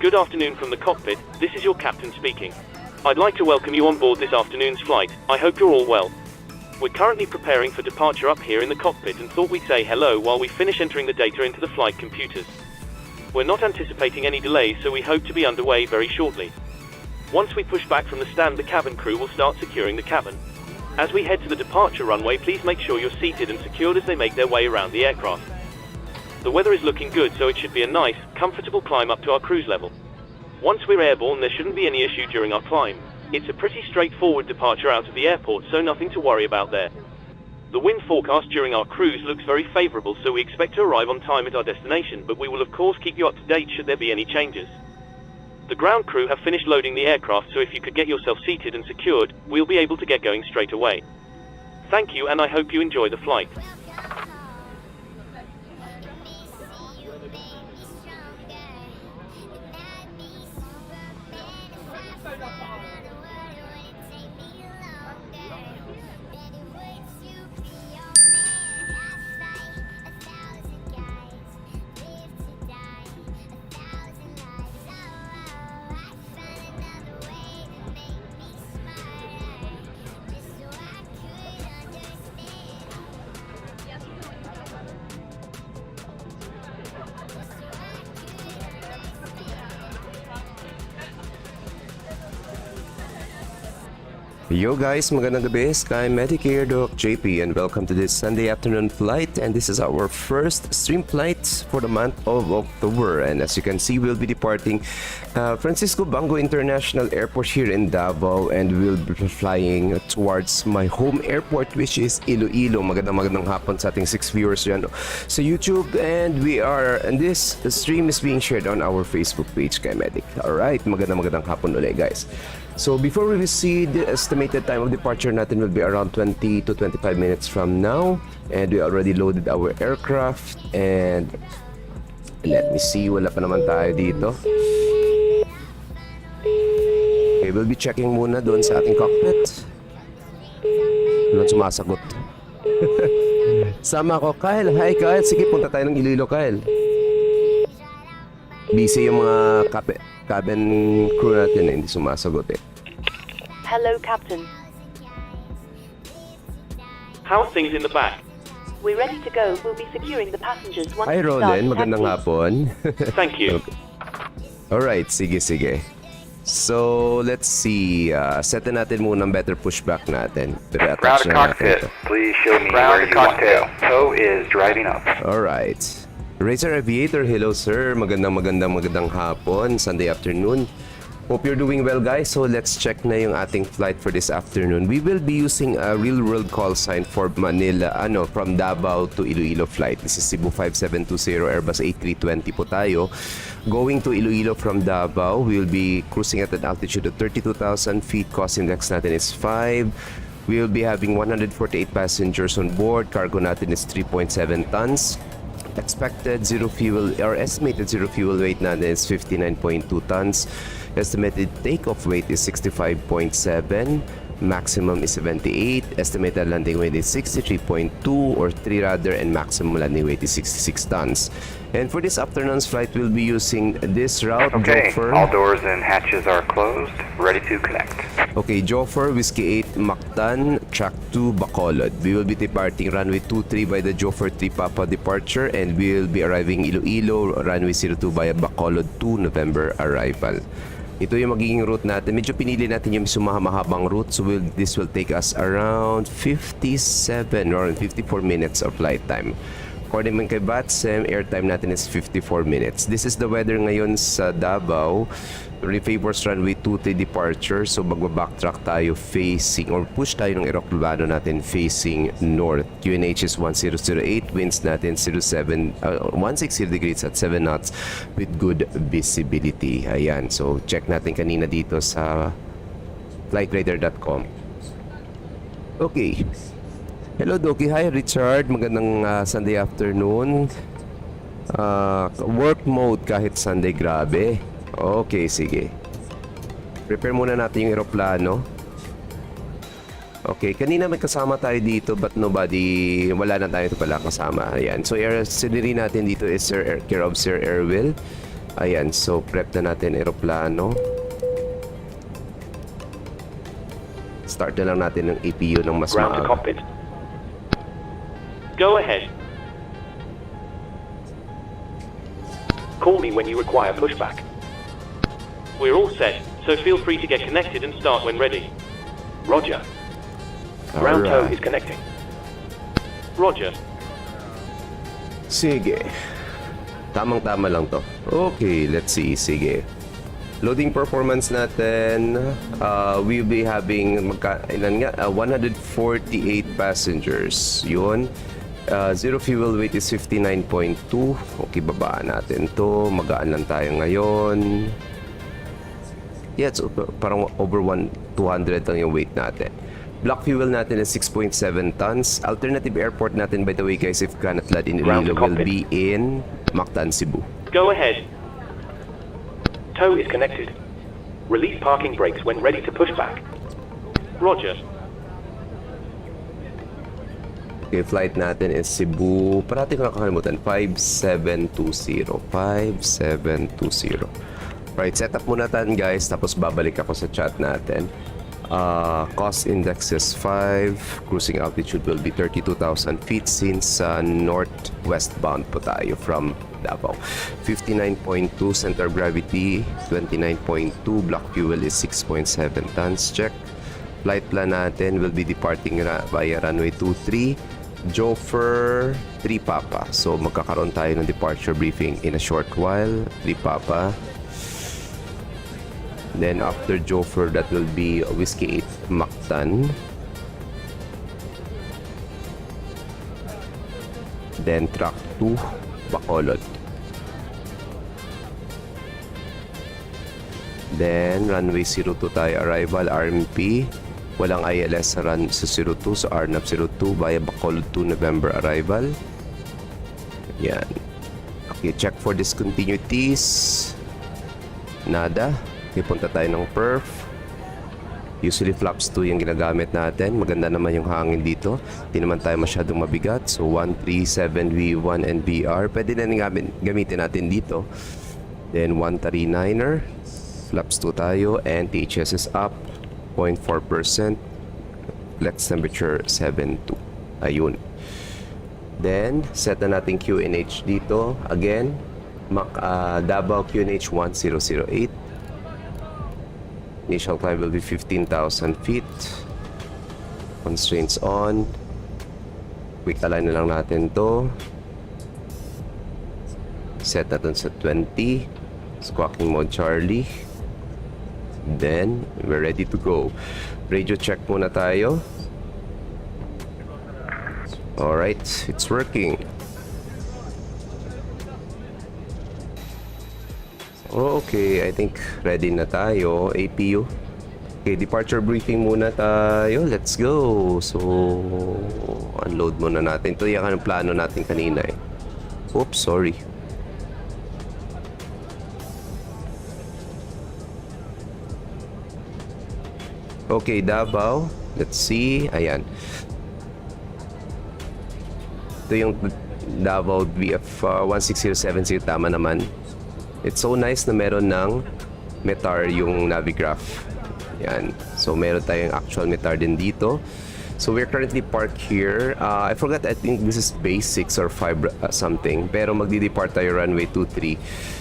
Good afternoon from the cockpit, this is your captain speaking. I'd like to welcome you on board this afternoon's flight. I hope you're all well. We're currently preparing for departure up here in the cockpit and thought we'd say hello while we finish entering the data into the flight computers. We're not anticipating any delays, so we hope to be underway very shortly. Once we push back from the stand, the cabin crew will start securing the cabin. As we head to the departure runway, please make sure you're seated and secured as they make their way around the aircraft. The weather is looking good, so it should be a nice, comfortable climb up to our cruise level. Once we're airborne, there shouldn't be any issue during our climb. It's a pretty straightforward departure out of the airport, so nothing to worry about there. The wind forecast during our cruise looks very favorable, so we expect to arrive on time at our destination, but we will of course keep you up to date should there be any changes. The ground crew have finished loading the aircraft, so if you could get yourself seated and secured, we'll be able to get going straight away. Thank you, and I hope you enjoy the flight. Yo guys, magandang gabi, Sky Medic here, Doc JP, and welcome to this Sunday afternoon flight. And this is our first stream flight for the month of October. And as you can see, we'll be departing Francisco Bango International Airport here in Davao, and we'll be flying towards my home airport, which is Iloilo. Magandang hapon sa ating 6 viewers dyan sa YouTube, and this stream is being shared on our Facebook page, Sky Medic. Alright, magandang hapon ulit guys. So before we proceed, the estimated time of departure natin will be around 20 to 25 minutes from now, and we already loaded our aircraft. And let me see, wala pa naman tayo dito. Okay, we'll be checking muna doon sa ating cockpit. Walang sumasagot. Sama ako, Kyle. Hi Kyle, sige punta tayo ng Iloilo, Kyle. Busy yung mga cabin crew natin eh, hindi sumasagot eh. Hello, Captain. How are things in the back? We're ready to go. We'll be securing the passengers once Hi we Roland, start magandang hapon. Thank you. Okay. Alright, sige. So, let's see. Setin natin muna ang better pushback natin. Ground to cockpit. Please show me where you want to go. Poe is driving up. Alright. Razer Aviator, hello sir. Magandang hapon, Sunday afternoon. Hope you're doing well, guys. So let's check na yung ating flight for this afternoon. We will be using a real-world call sign for Manila, from Davao to Iloilo flight. This is Cebu 5720 Airbus A320 po tayo. Going to Iloilo from Davao, we will be cruising at an altitude of 32,000 feet. Cost index natin is 5. We will be having 148 passengers on board. Cargo natin is 3.7 tons. Expected zero fuel or estimated zero fuel weight natin is 59.2 tons. Estimated takeoff weight is 65.7. Maximum is 78. Estimated landing weight is 63.2 or 3 rather, and maximum landing weight is 66 tons. And for this afternoon's flight, we'll be using this route. Okay, Jofer. all doors and hatches are closed. Ready to connect. Okay, Jofer, Whiskey 8, Mactan, Track 2, Bacolod. We will be departing runway 23 by the Jofer 3 Papa departure, and we will be arriving Iloilo, runway 02 via Bacolod 2 November arrival. Ito yung magiging route natin. Medyo pinili natin yung mahabang route, so this will take us around 57 or 54 minutes of flight time. According kay VATSIM, airtime natin is 54 minutes. This is the weather ngayon sa Davao. Favors runway 23 departure. So magbabacktrack tayo facing or push tayo ng eroplano natin facing north. QNH is 1008. Winds natin 160 degrees at 7 knots with good visibility. Ayan. So check natin kanina dito sa flightradar.com. Okay. Hello Doki, hi Richard, magandang Sunday afternoon. Work mode kahit Sunday, grabe. Okay, sige. Prepare muna natin yung eroplano. Okay, kanina may kasama tayo dito but wala na tayo ito pala kasama. Ayan, so auxiliary natin dito is care of Sir Erwil. Ayan, so prep na natin eroplano. Start na lang natin ng APU ng mas Ground to maaga. cockpit. Go ahead. Call me when you require pushback. We're all set, so feel free to get connected and start when ready. Roger. Ground tow is connecting. Roger. Sige. Tamang-tama lang to. Okay, let's see. Sige. Loading performance natin, we'll be having 148 passengers. Yun. Zero fuel weight is 59.2. Okay, babaan natin to. Magaan lang tayo ngayon. Yeah, it's parang over 200 lang yung weight natin. Block fuel natin is 6.7 tons. Alternative airport natin, by the way guys, if cannot land in Iloilo, will be in Mactan, Cebu. Go ahead. Tow is connected. Release parking brakes when ready to push back. Roger. Okay, flight natin is Cebu. Parati ko nakakalimutan. 5720. 5720. Right, set up muna tayo guys. Tapos babalik ako sa chat natin. Cost index is 5. Cruising altitude will be 32,000 feet since northwest bound po tayo from Davao. 59.2 center of gravity. 29.2. Block fuel is 6.7 tons. Check. Flight plan natin will be departing via runway 23. Jofer 3 Papa. So magkakaroon tayo ng departure briefing in a short while. 3 Papa. Then after Jofer, that will be Whiskey 8 Mactan. Then Track 2 Bacolod. Then runway 02 tayo arrival RMP. Walang ILS sa 02, so RNAP 02 via Bacolod 2 November arrival. Yan. Okay, check for discontinuities. Nada. Okay, punta tayo ng perf. Usually flaps 2 yung ginagamit natin. Maganda naman yung hangin dito. Hindi naman tayo masyadong mabigat. So 137 V1 and VR. Pwede na gamitin natin dito. Then 139er. Flaps 2 tayo. And THS is up 0.4%. Flex temperature 72. Ayun. Then set na natin QNH dito. Again, Davao QNH 1008. Initial climb will be 15,000 feet. Constraints on. Quick align na lang natin to. Set natin sa 20. Squawking mode Charlie. Then, we're ready to go. Radio check muna tayo. Alright, it's working. Okay, I think ready na tayo. APU. Okay, departure briefing muna tayo. Let's go. So, unload muna natin. Ito yung plano natin kanina eh. Oops, sorry. Okay, Davao. Let's see. Ayan. Ito yung Davao VF 16070. Tama naman. It's so nice na meron ng METAR yung Navigraph. Ayan. So, meron tayong actual METAR din dito. So, we're currently parked here. I forgot, I think this is base 6 or 5 something. Pero magdi-depart tayo runway 23.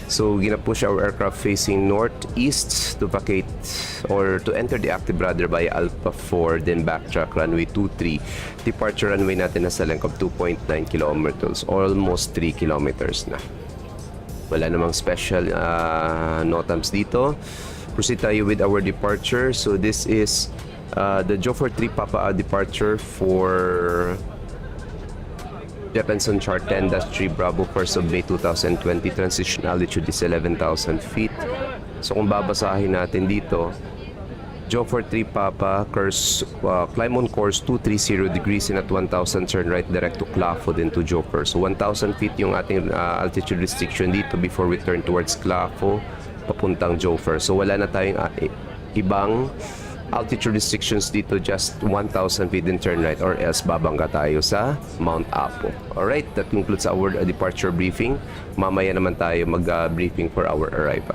So, gina-push our aircraft facing northeast to vacate or to enter the active rudder by Alpha 4, then backtrack runway 23. Departure runway natin nasa length of 2.9 kilometers, almost 3 kilometers na. Wala namang special notams dito. Proceed tayo with our departure. So, this is the Joffre 3 Papa departure for Jeppesen chart 10-3 Bravo 1st of May 2020. Transition altitude is 11,000 feet. So kung babasahin natin dito, Joffre 3 Papa climb on course 230 degrees and at 1,000 turn right direct to Clafo then to Joffre. So 1,000 feet yung ating altitude restriction dito before we turn towards Clafo papuntang Joffre. So wala na tayong ibang altitude restrictions dito, just 1,000 feet in turn right or else babangga tayo sa Mount Apo. Alright, that concludes our departure briefing. Mamaya naman tayo mag-briefing for our arrival.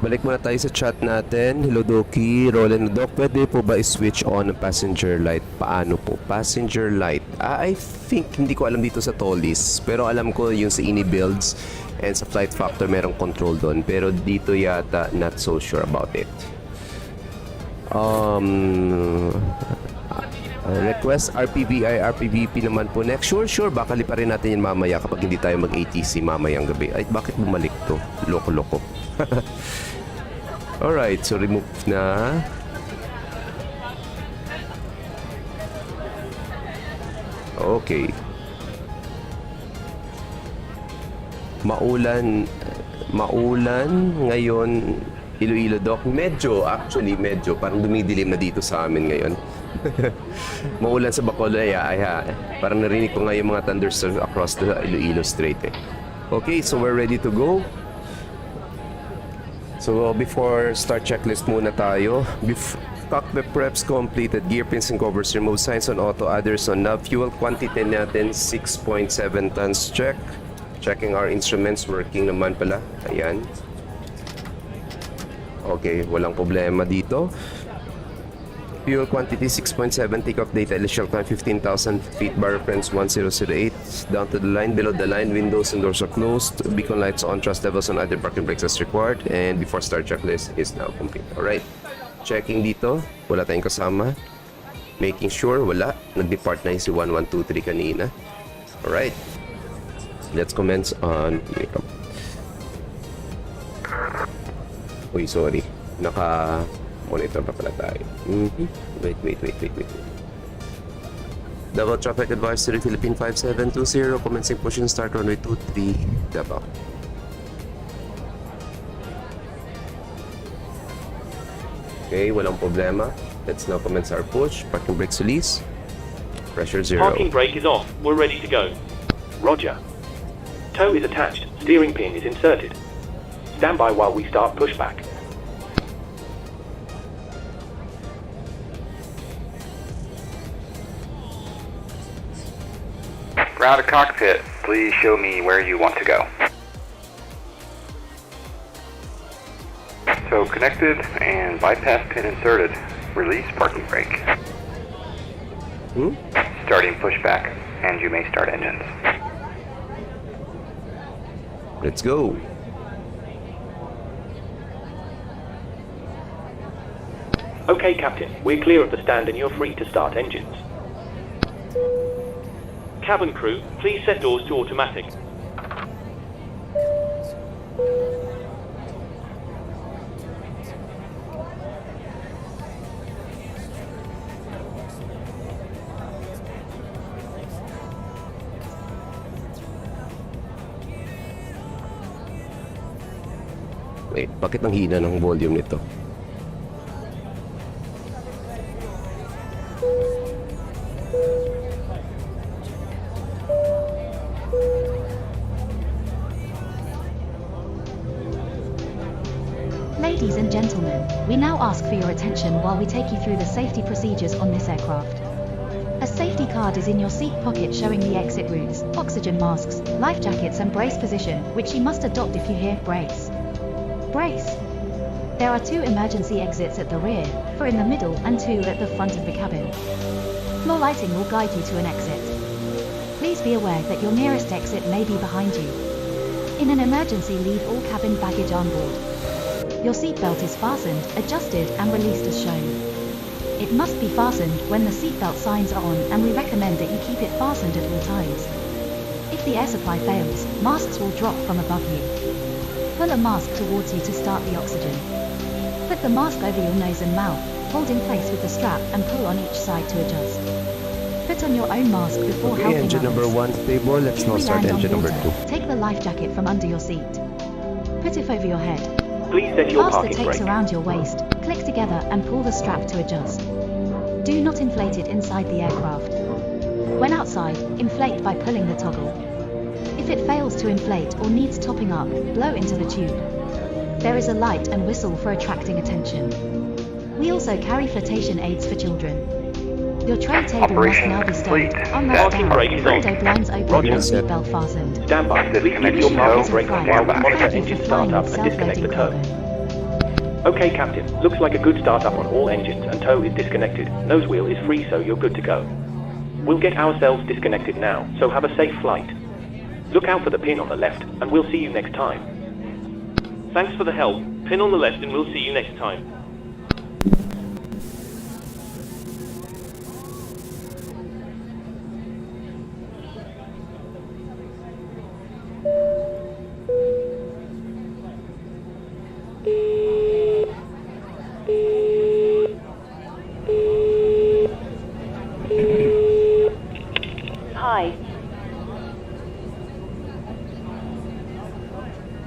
Balik muna tayo sa chat natin. Hello Doki, Roland Doc, pwede po ba i-switch on ang passenger light? Paano po? Passenger light? I think, hindi ko alam dito sa Tollies, pero alam ko yung sa ini builds and sa Flight Factor merong control doon, pero dito yata not so sure about it. Request RPVI, RPVP naman po next. Sure, baka liparin natin yan mamaya kapag hindi tayo mag-ATC mamayang gabi. Ay, bakit bumalik to? Loko-loko. Alright, so remove na. Okay. Maulan ngayon Iloilo Doc. Medyo parang dumidilim na dito sa amin ngayon. Maulan sa Bacolod parang narinig ko nga yung mga thunderstorms across the Iloilo Strait eh. Okay, so we're ready to go. So before start checklist muna tayo. Cockpit preps completed, gear pins and covers removed, signs on auto, others on nav. Fuel quantity natin 6.7 tons check. Checking our instruments, working naman pala. Ayan. Okay, walang problema dito. Fuel quantity 6.7, takeoff data, initial climb 15,000 feet, bar reference 1008. Down to the line, below the line, windows and doors are closed. Beacon lights on, thrust levels on, either parking brakes as required. And before start checklist is now complete. Alright, checking dito, wala tayong kasama. Making sure, wala. Nag-depart na yung si 1123 kanina. Alright, let's commence on makeup. Uy, sorry. Naka-monitor pa pala tayo. Wait. Davao traffic advisory, Philippine 5720. Commencing push and start runway 23, Davao. Okay, walang problema. Let's now commence our push. Parking brakes release. Pressure 0. Parking brake is off. We're ready to go. Roger. Tow is attached. Steering pin is inserted. Stand by while we start pushback. Ground to cockpit, please show me where you want to go. So connected and bypass pin inserted. Release parking brake. Starting pushback, and you may start engines. Let's go. Okay, Captain. We're clear of the stand and you're free to start engines. Cabin crew, please set doors to automatic. Wait, bakit ang hina ng volume nito? Ladies and gentlemen, we now ask for your attention while we take you through the safety procedures on this aircraft. A safety card is in your seat pocket showing the exit routes, oxygen masks, life jackets and brace position, which you must adopt if you hear brace. Brace. There are 2 emergency exits at the rear, 4 in the middle and 2 at the front of the cabin. Floor lighting will guide you to an exit. Please be aware that your nearest exit may be behind you. In an emergency, leave all cabin baggage on board. Your seatbelt is fastened, adjusted and released as shown. It must be fastened when the seatbelt signs are on, and we recommend that you keep it fastened at all times. If the air supply fails, masks will drop from above you. Pull a mask towards you to start the oxygen. Put the mask over your nose and mouth, hold in place with the strap and pull on each side to adjust. Put on your own mask before Okay, helping engine others. number 1 stable. Let's If now we start land on engine number water, 2. take the life jacket from under your seat. Put it over your head. Please set your Pass the parking tapes brake. around your waist, click together and pull the strap to adjust. Do not inflate it inside the aircraft. When outside, inflate by pulling the toggle. If it fails to inflate or needs topping up, blow into the tube. There is a light and whistle for attracting attention. We also carry flotation aids for children. Your tray table must Operation now be complete. stowed, unlatched Parking down, brake is on. window blinds open Roger. and seatbelt fastened. Stand by. Please keep Disconnect your your parking tow. brake on Flight. while we Thank monitor Thank you engine for flying startup with and disconnect the self-loading tow. cargo. Okay, Captain. Looks like a good startup on all engines and tow is disconnected. Nose wheel is free, so you're good to go. We'll get ourselves disconnected now, so have a safe flight. Look out for the pin on the left, and we'll see you next time. Thanks for the help. Pin on the left, and we'll see you next time. Hi.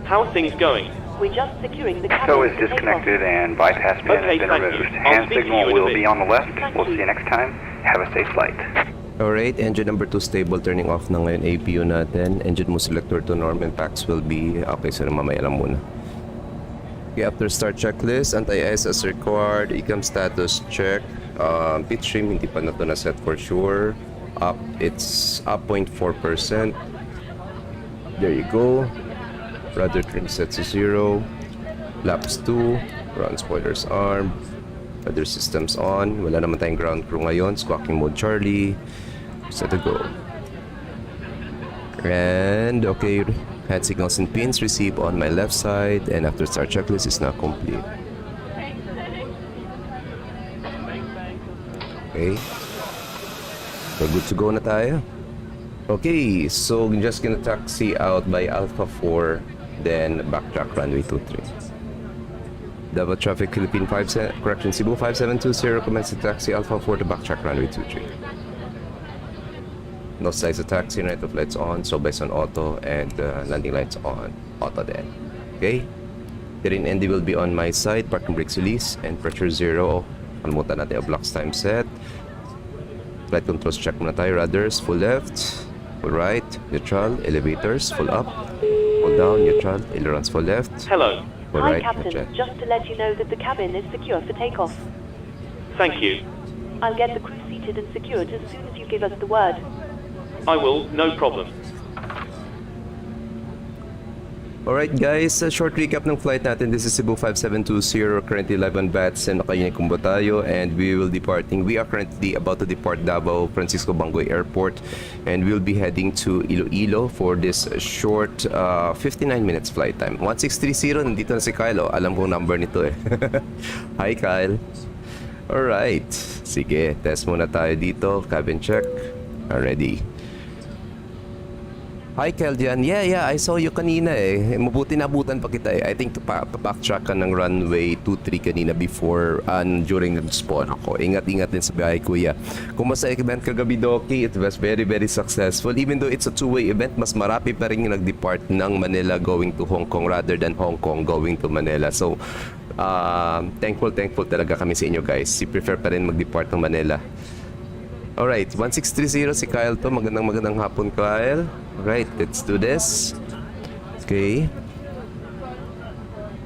How are things going? We're just securing the cabin. Tow is for takeoff. disconnected and bypass pin Okay, has been thank you. removed. I'll Hand speak to signal you in a will bit. be on the left. Thank We'll you. see you next time. Have a safe flight. Alright, engine number 2 stable, turning off na ngayon APU natin. Engine mode selector to norm and packs will be okay, so mamaya lang muna. Okay, after start checklist, anti-ice as required, ecam status check, pitch trim hindi pa na to na set for sure. Up, it's up 0.4%. There you go. Rudder trim set to 0. Flaps 2, ground spoilers arm. Other systems on. Wala naman tayong ground crew ngayon. Squawking mode Charlie. Set to go. And okay, hand signals and pins receive on my left side, and after start checklist is now complete. Okay. So good to go na tayo. Okay, so we're just gonna taxi out by Alpha 4, then backtrack runway 23. Davao traffic Philippine 5, correction, Cebu 5720, commence the taxi Alpha 4 to backtrack runway 23. No size of taxi, right of lights on, so based on auto, and landing lights on, auto then. Okay? Terrain ND will be on my side, parking brakes release, and pressure 0. Kalimutan natin ang blocks time set. Flight controls check muna tayo, rudders, full left, full right, neutral, elevators, full up, full down, neutral, ailerons full left, Hello. full Hi, right, Captain. neutral. Just to let you know that the cabin is secure for takeoff. Thank you. I'll get the crew seated and secured as soon as you give us the word. I will, no problem. Alright guys, a short recap ng flight natin. This is Cebu 5720, currently live on VATSIM, nakainikumbo tayo, and we are currently about to depart Davao Francisco Bangoy Airport, and we'll be heading to Iloilo for this short 59 minutes flight time. 1630, nandito na si Kyle, oh. Alam kong number nito eh. Hi Kyle. Alright, sige, test muna tayo dito, cabin check, ready. Hi, Keldian. Yeah, I saw you kanina eh. Mabuti nabutan pa kita eh. I think backtrack ka ng runway 23 kanina before during the spawn ako. Ingat-ingat din sa biyahe, kuya. Kumusta event kagabi, Doki? It was very, very successful. Even though it's a two-way event, mas marami pa rin yung nag-depart ng Manila going to Hong Kong rather than Hong Kong going to Manila. So, thankful talaga kami sa inyo, guys. Si prefer pa rin mag-depart ng Manila. Alright, 1630 si Kyle to. Magandang hapon, Kyle. Alright, let's do this. Okay.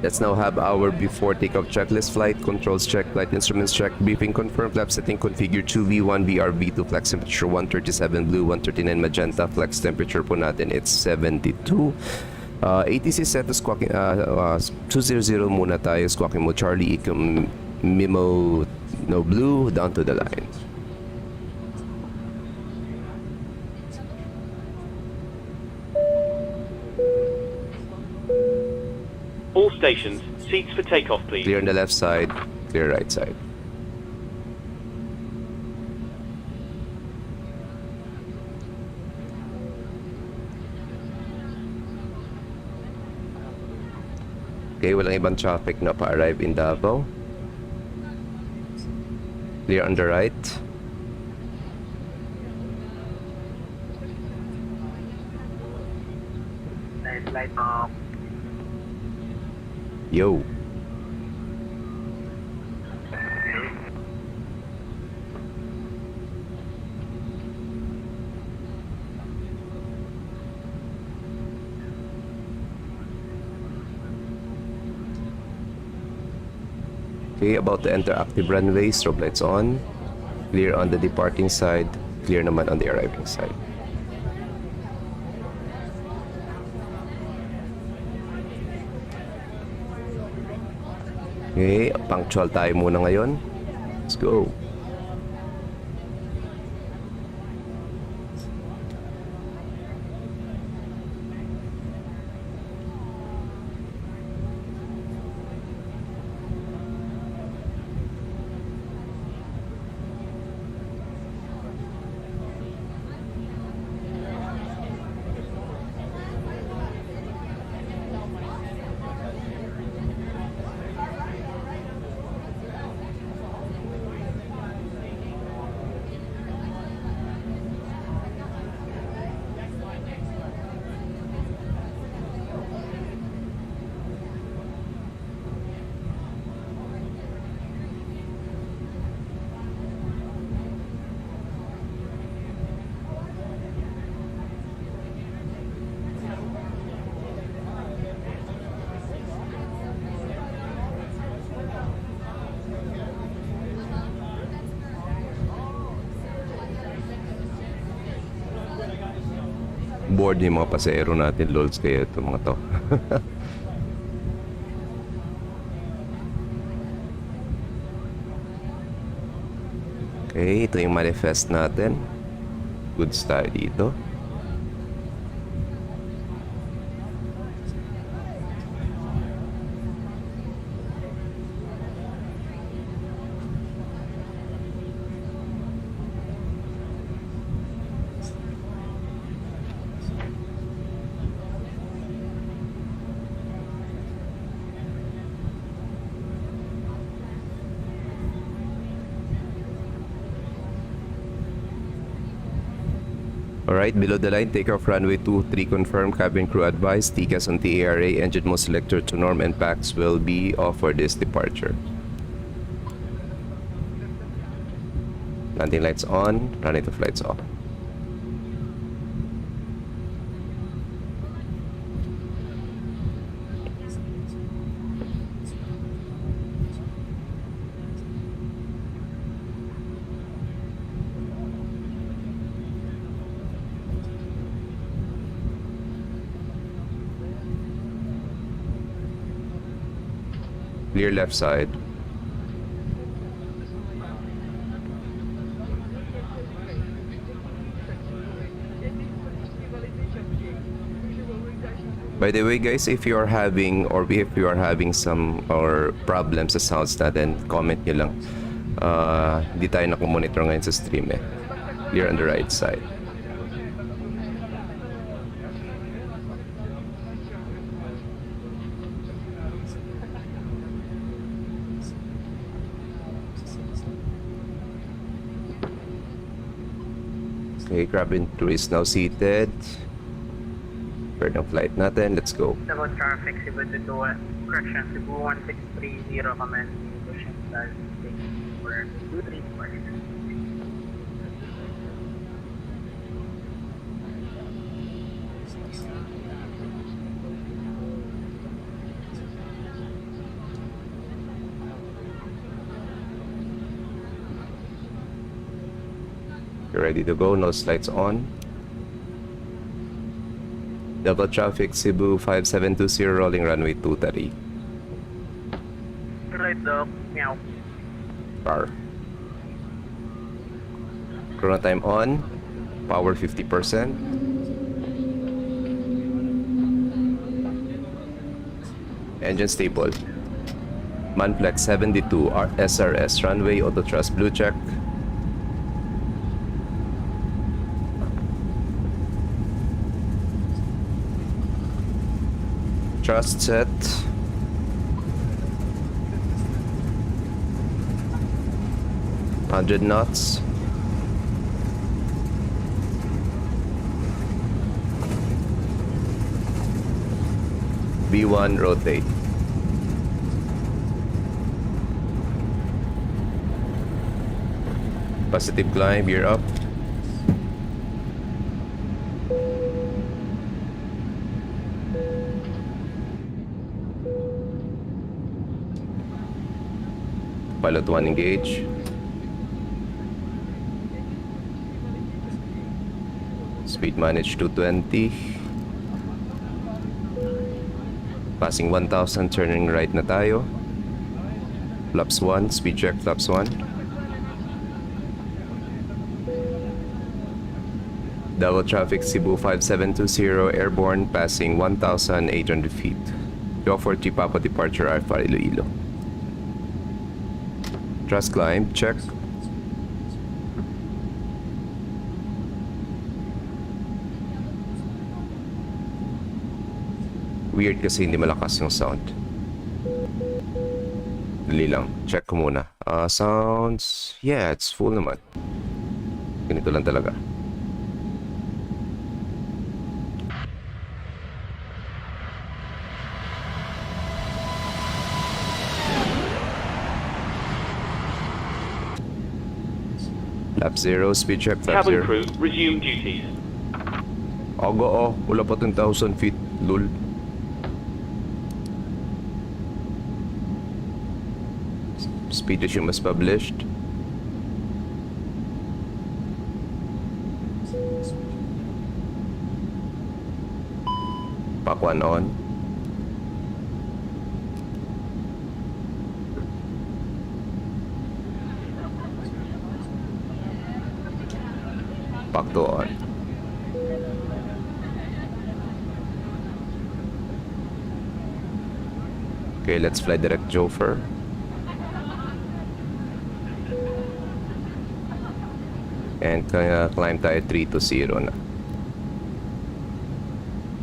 Let's now have our before takeoff checklist. Flight controls check, flight instruments check, briefing confirmed, flap setting configure 2V1, VRV2, flex temperature 137 blue, 139 magenta, flex temperature po natin, it's 72. ATC set to squawking, 200 muna tayo, squawking mo Charlie, Mimo, no blue, down to the line. All stations, seats for takeoff, please. Clear on the left side, clear right side. Okay, walang ibang traffic na pa-arrive in Davao. Clear on the right. Nice light up. Yo. Okay, about to enter active runway, strobe lights on. Clear on the departing side, clear naman on the arriving side. Okay, punctual tayo muna ngayon. Let's go. Board yung mga pasahero natin, lols, kaya ito mga to. Okay, ito yung manifest natin. Goods tayo dito. Alright, below the line, takeoff runway 23 confirmed, cabin crew advised, TCAS on TARA, engine mode selector to norm and packs will be off for this departure. Landing lights on, running to flights off. Clear left side. By the way guys, if you are having some problems sa sounds natin, comment nyo lang. Hindi tayo nakumonitor ngayon sa stream eh. Clear on the right side. Okay, cabin crew is now seated. Bird ng flight natin. Let's go. Davao traffic, Cebu to correction, Cebu 1630, command, Pushback, Zink, for 234. You're ready to go. Nose lights on. Davao traffic, Cebu 5720, rolling runway 23. Right, Doc. Meow. Bar. Chrono time on. Power 50%. Engine stable. Manflex 72 SRS runway auto thrust blue check. Thrust set. $100 knots. V1 rotate. Positive climb, gear up. Pilot 1 engage. Speed manage 220. Passing 1,000, turning right na tayo. Flaps 1, speed check flaps 1. Davao traffic, Cebu 5720, airborne, passing 1,800 feet. Go for Papa departure Alpha Iloilo. Thrust climb, check. Weird kasi hindi malakas yung sound. Dali lang, check ko muna. Sounds, yeah, it's full naman. Ganito lang talaga. Lap 0, speed check, lap Cabin 0. crew, resume duties. Aga wala pa 10,000 feet, lul. Speed issue mas published. Pack 1 on. Pack 2 on. Okay, let's fly direct Jofer. And climb tayo 320 na.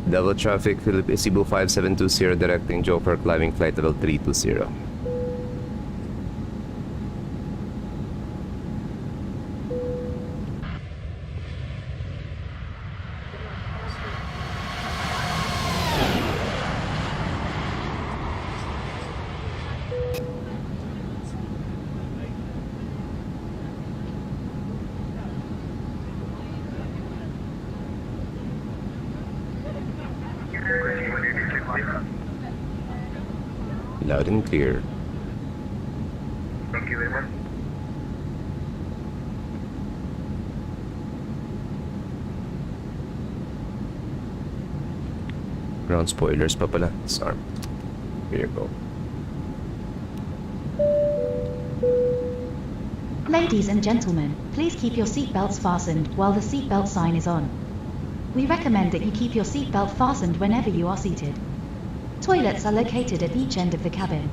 Davao traffic, Cebu 5720, directing Jofer, climbing flight level 320. Loud and clear. Thank you very much. Ground spoilers pa pala. Disarm. Here you go. Ladies and gentlemen, please keep your seatbelts fastened while the seatbelt sign is on. We recommend that you keep your seatbelt fastened whenever you are seated. Toilets are located at each end of the cabin.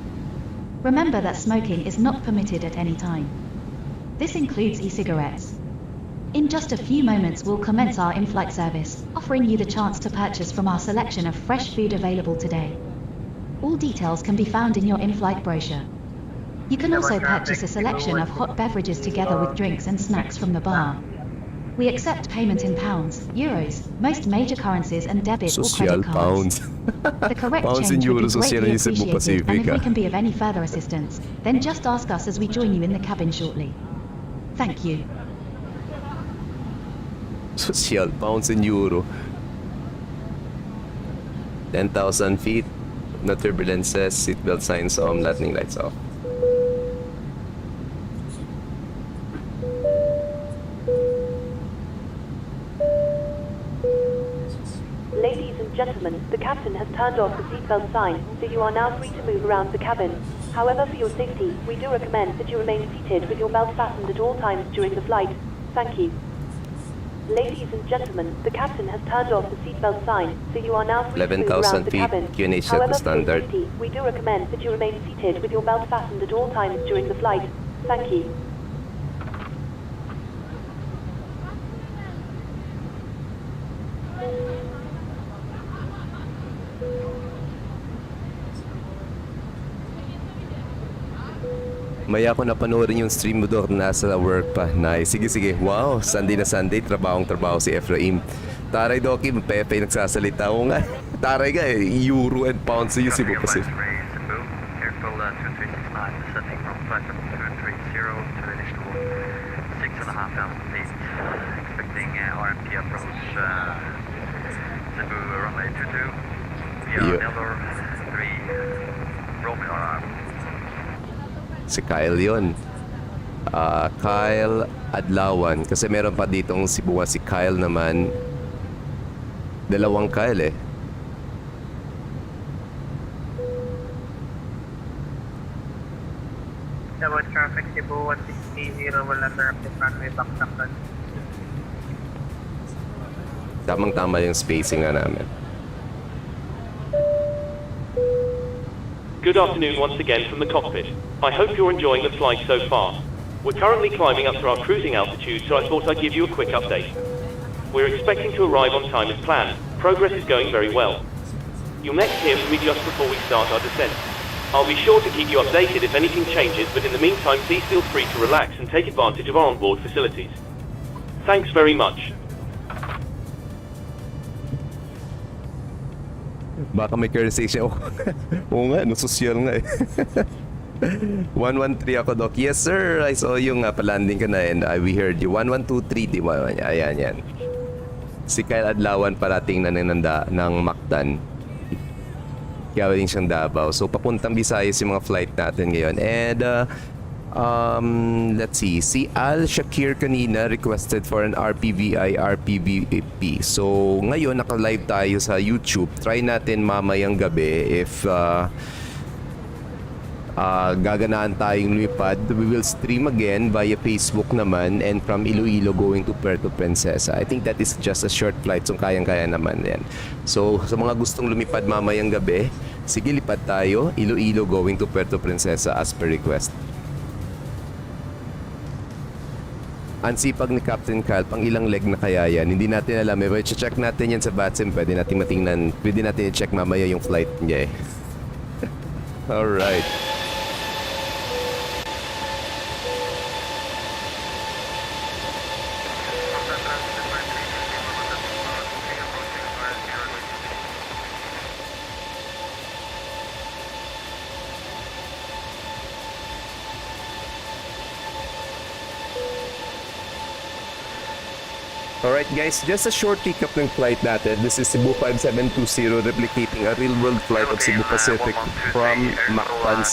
Remember that smoking is not permitted at any time. This includes e-cigarettes. In just a few moments we'll commence our in-flight service, offering you the chance to purchase from our selection of fresh food available today. All details can be found in your in-flight brochure. You can also purchase a selection of hot beverages together with drinks and snacks from the bar. We accept payment in pounds, euros, most major currencies and debit or Social credit cards. pounds. The correct Pounds change and would be euros, social greatly yung Cebu appreciated, and if Pacific, we can be of any further assistance, then just ask us as we join you in the cabin shortly. Thank you. Social pounds and euro. 10,000 feet. No turbulences. Seatbelt signs on. Lightning lights off. Ladies and gentlemen, the captain has turned off the seatbelt sign, so you are now free to move around the cabin. However, for your safety, we do recommend that you remain seated with your belt fastened at all times during the flight. Thank you. Ladies and gentlemen, the captain has turned off the seatbelt sign, so you are now free to move 11,000 around the feet, cabin. QNH set However, the for your standard. safety, we do recommend that you remain seated with your belt fastened at all times during the flight. Thank you. Maya ko napanoorin yung stream mo doon, nasa work pa. Nice. Sige, sige. Wow, Sunday na Sunday, trabahong-trabaho si Ephraim. Taray, Doki, Pepe nagsasalita. Oo nga. Taray ka eh, euro and pounds yung Cebu Pacific. Airfield 2369, descending from flight 230 to finish to 6,500 feet. Expecting RMP approach Cebu runway 22 via Yeah. Nelor 3 Romeo Arm. Si Kyle yun. Kyle Adlawan. Kasi meron pa ditong Cebu si Kyle naman. Dalawang Kyle eh. Davao traffic Cebu 1630 will interrupt the runway back Daklan. Tamang-tama yung spacing nga namin. Good afternoon once again from the cockpit. I hope you're enjoying the flight so far. We're currently climbing up to our cruising altitude, so I thought I'd give you a quick update. We're expecting to arrive on time as planned. Progress is going very well. You'll next hear from me just before we start our descent. I'll be sure to keep you updated if anything changes, but in the meantime, please feel free to relax and take advantage of our onboard facilities. Thanks very much. Baka may courtesy siya. Oo nga, no, social nga eh. 113 ako, Doc. Yes, sir. I saw yung palanding ka na and we heard you. 1123, di ba? Ayan, yan. Si Kyle Adlawan parating na ng Mactan. Kaya din siyang Davao. So, papuntang Visayas yung mga flight natin ngayon. And, let's see. Si Al Shakir kanina requested for an RPVI, RPVP. So, ngayon naka-live tayo sa YouTube. Try natin mamayang gabi if gaganaan tayong lumipad. We will stream again via Facebook naman and from Iloilo going to Puerto Princesa. I think that is just a short flight, so kayang-kaya naman yan. So, sa mga gustong lumipad mamayang gabi, sige, lipad tayo. Iloilo going to Puerto Princesa as per request. Ang sipag ni Captain Cal, pang ilang leg na kaya yan? Hindi natin alam. Pero check natin yan sa VATSIM. Pwede natin matingnan. Pwede natin i-check mamaya yung flight niya eh. Alright. Alright guys, just a short recap ng flight natin. This is Cebu 5720 replicating a real-world flight of Cebu Pacific from Mactan,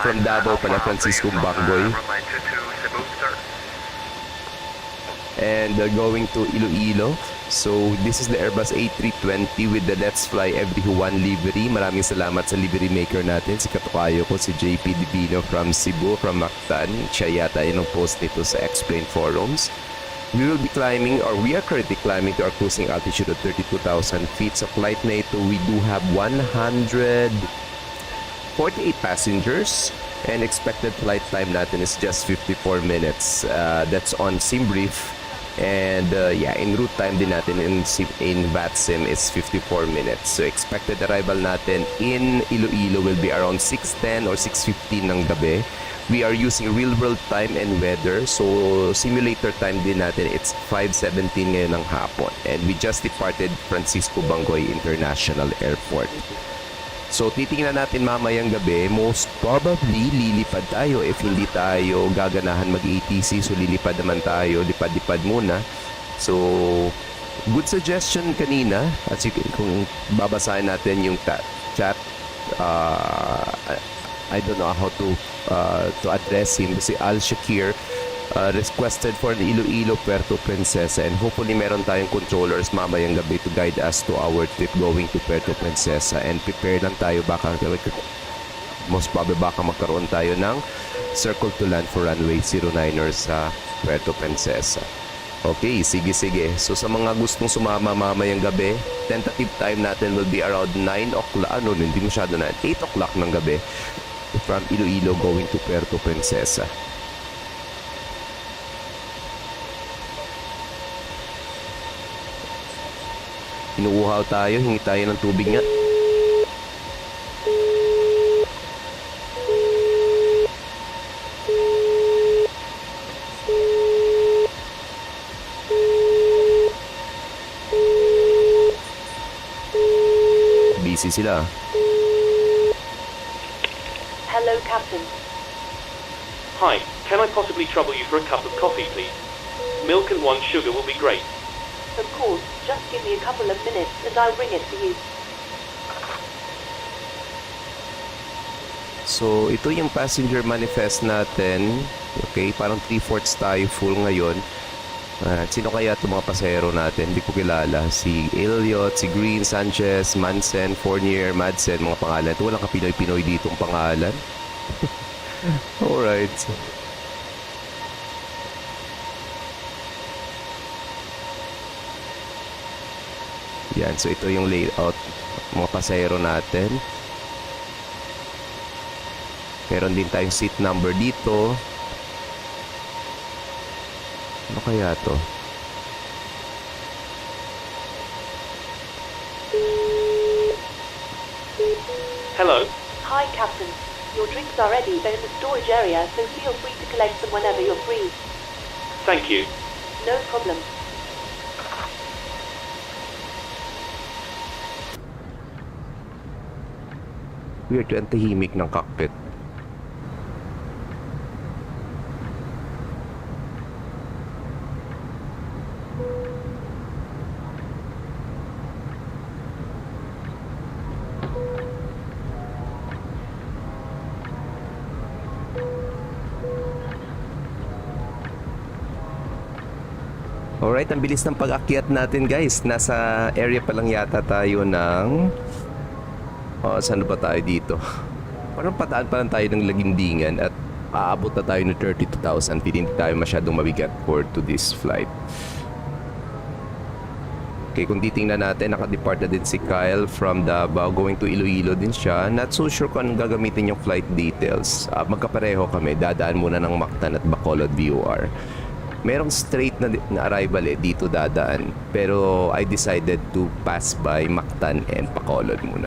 from Davao pala, Francisco Bacboy. And going to Iloilo. So this is the Airbus A320 with the Let's Fly Everyone livery. Maraming salamat sa livery maker natin, si katukayo ko, si JP Divino from Cebu, from Mactan. Siya yata yun ang post nito sa Explain Forums. We will be climbing, or we are currently climbing to our cruising altitude of 32,000 feet. Sa flight na ito, we do have 148 passengers and expected flight time natin is just 54 minutes. That's on SimBrief. And yeah, in route time din natin in VATSIM is 54 minutes. So expected arrival natin in Iloilo will be around 6:10 or 6:15 ng gabi. we are using real world time and weather. So simulator time din natin, it's 5:17 ngayon ng hapon. And we just departed Francisco Bangoy International Airport. So titingnan natin mamayang gabi, most probably lilipad tayo if hindi tayo gaganahan mag-ATC. So lilipad naman tayo, lipad-lipad muna. So good suggestion kanina, at kung babasahin natin yung chat, I don't know how to address him. Si Al Shakir requested for an Iloilo Puerto Princesa, and hopefully meron tayong controllers mamayang gabi to guide us to our trip going to Puerto Princesa, and prepare lang tayo, baka most probably baka magkaroon tayo ng circle to land for runway 09ers sa Puerto Princesa. Okay, sige. So sa mga gustong sumama mamayang gabi, tentative time natin will be around 9 o'clock, hindi masyado na, 8 o'clock ng gabi from Iloilo going to Puerto Princesa. Inuuhaw tayo, hingi tayo ng tubig nga. Busy sila. Hello, Captain. Hi, can I possibly trouble you for a cup of coffee, please? Milk and 1 sugar will be great. Of course, just give me a couple of minutes and I'll bring it for you. So, ito yung passenger manifest natin. Okay, parang 3/4 tayo full ngayon. Sino kaya itong mga pasahero natin? Hindi ko kilala. Si Elliot, si Green, Sanchez, Mansen, Fournier, Madsen, mga pangalan. Ito walang kapinoy-pinoy ditong pangalan. Alright. Yan, so ito yung layout mga pasahero natin. Meron din tayong seat number dito. Ano kaya to? Hello? Hi, Captain. Your drinks are ready. They're in the storage area, so feel free to collect them whenever you're free. Thank you. No problem. Weird, ang tahimik ng cockpit. Alright, ang bilis ng pag-akyat natin, guys. Nasa area pa lang yata tayo ng... saan ba tayo dito? Parang pataan pa lang tayo ng Lagindingan at aabot na tayo ng 32,000 feet. Hindi tayo masyadong mabigat for to this flight. Okay, kung titingnan natin, nakadepart na din si Kyle from Davao. Going to Iloilo din siya. Not so sure kung anong gagamitin yung flight details. Magkapareho kami. Dadaan muna ng Mactan at Bacolod VOR. Merong straight na arrival dito dadaan. Pero I decided to pass by Mactan and Bacolod muna.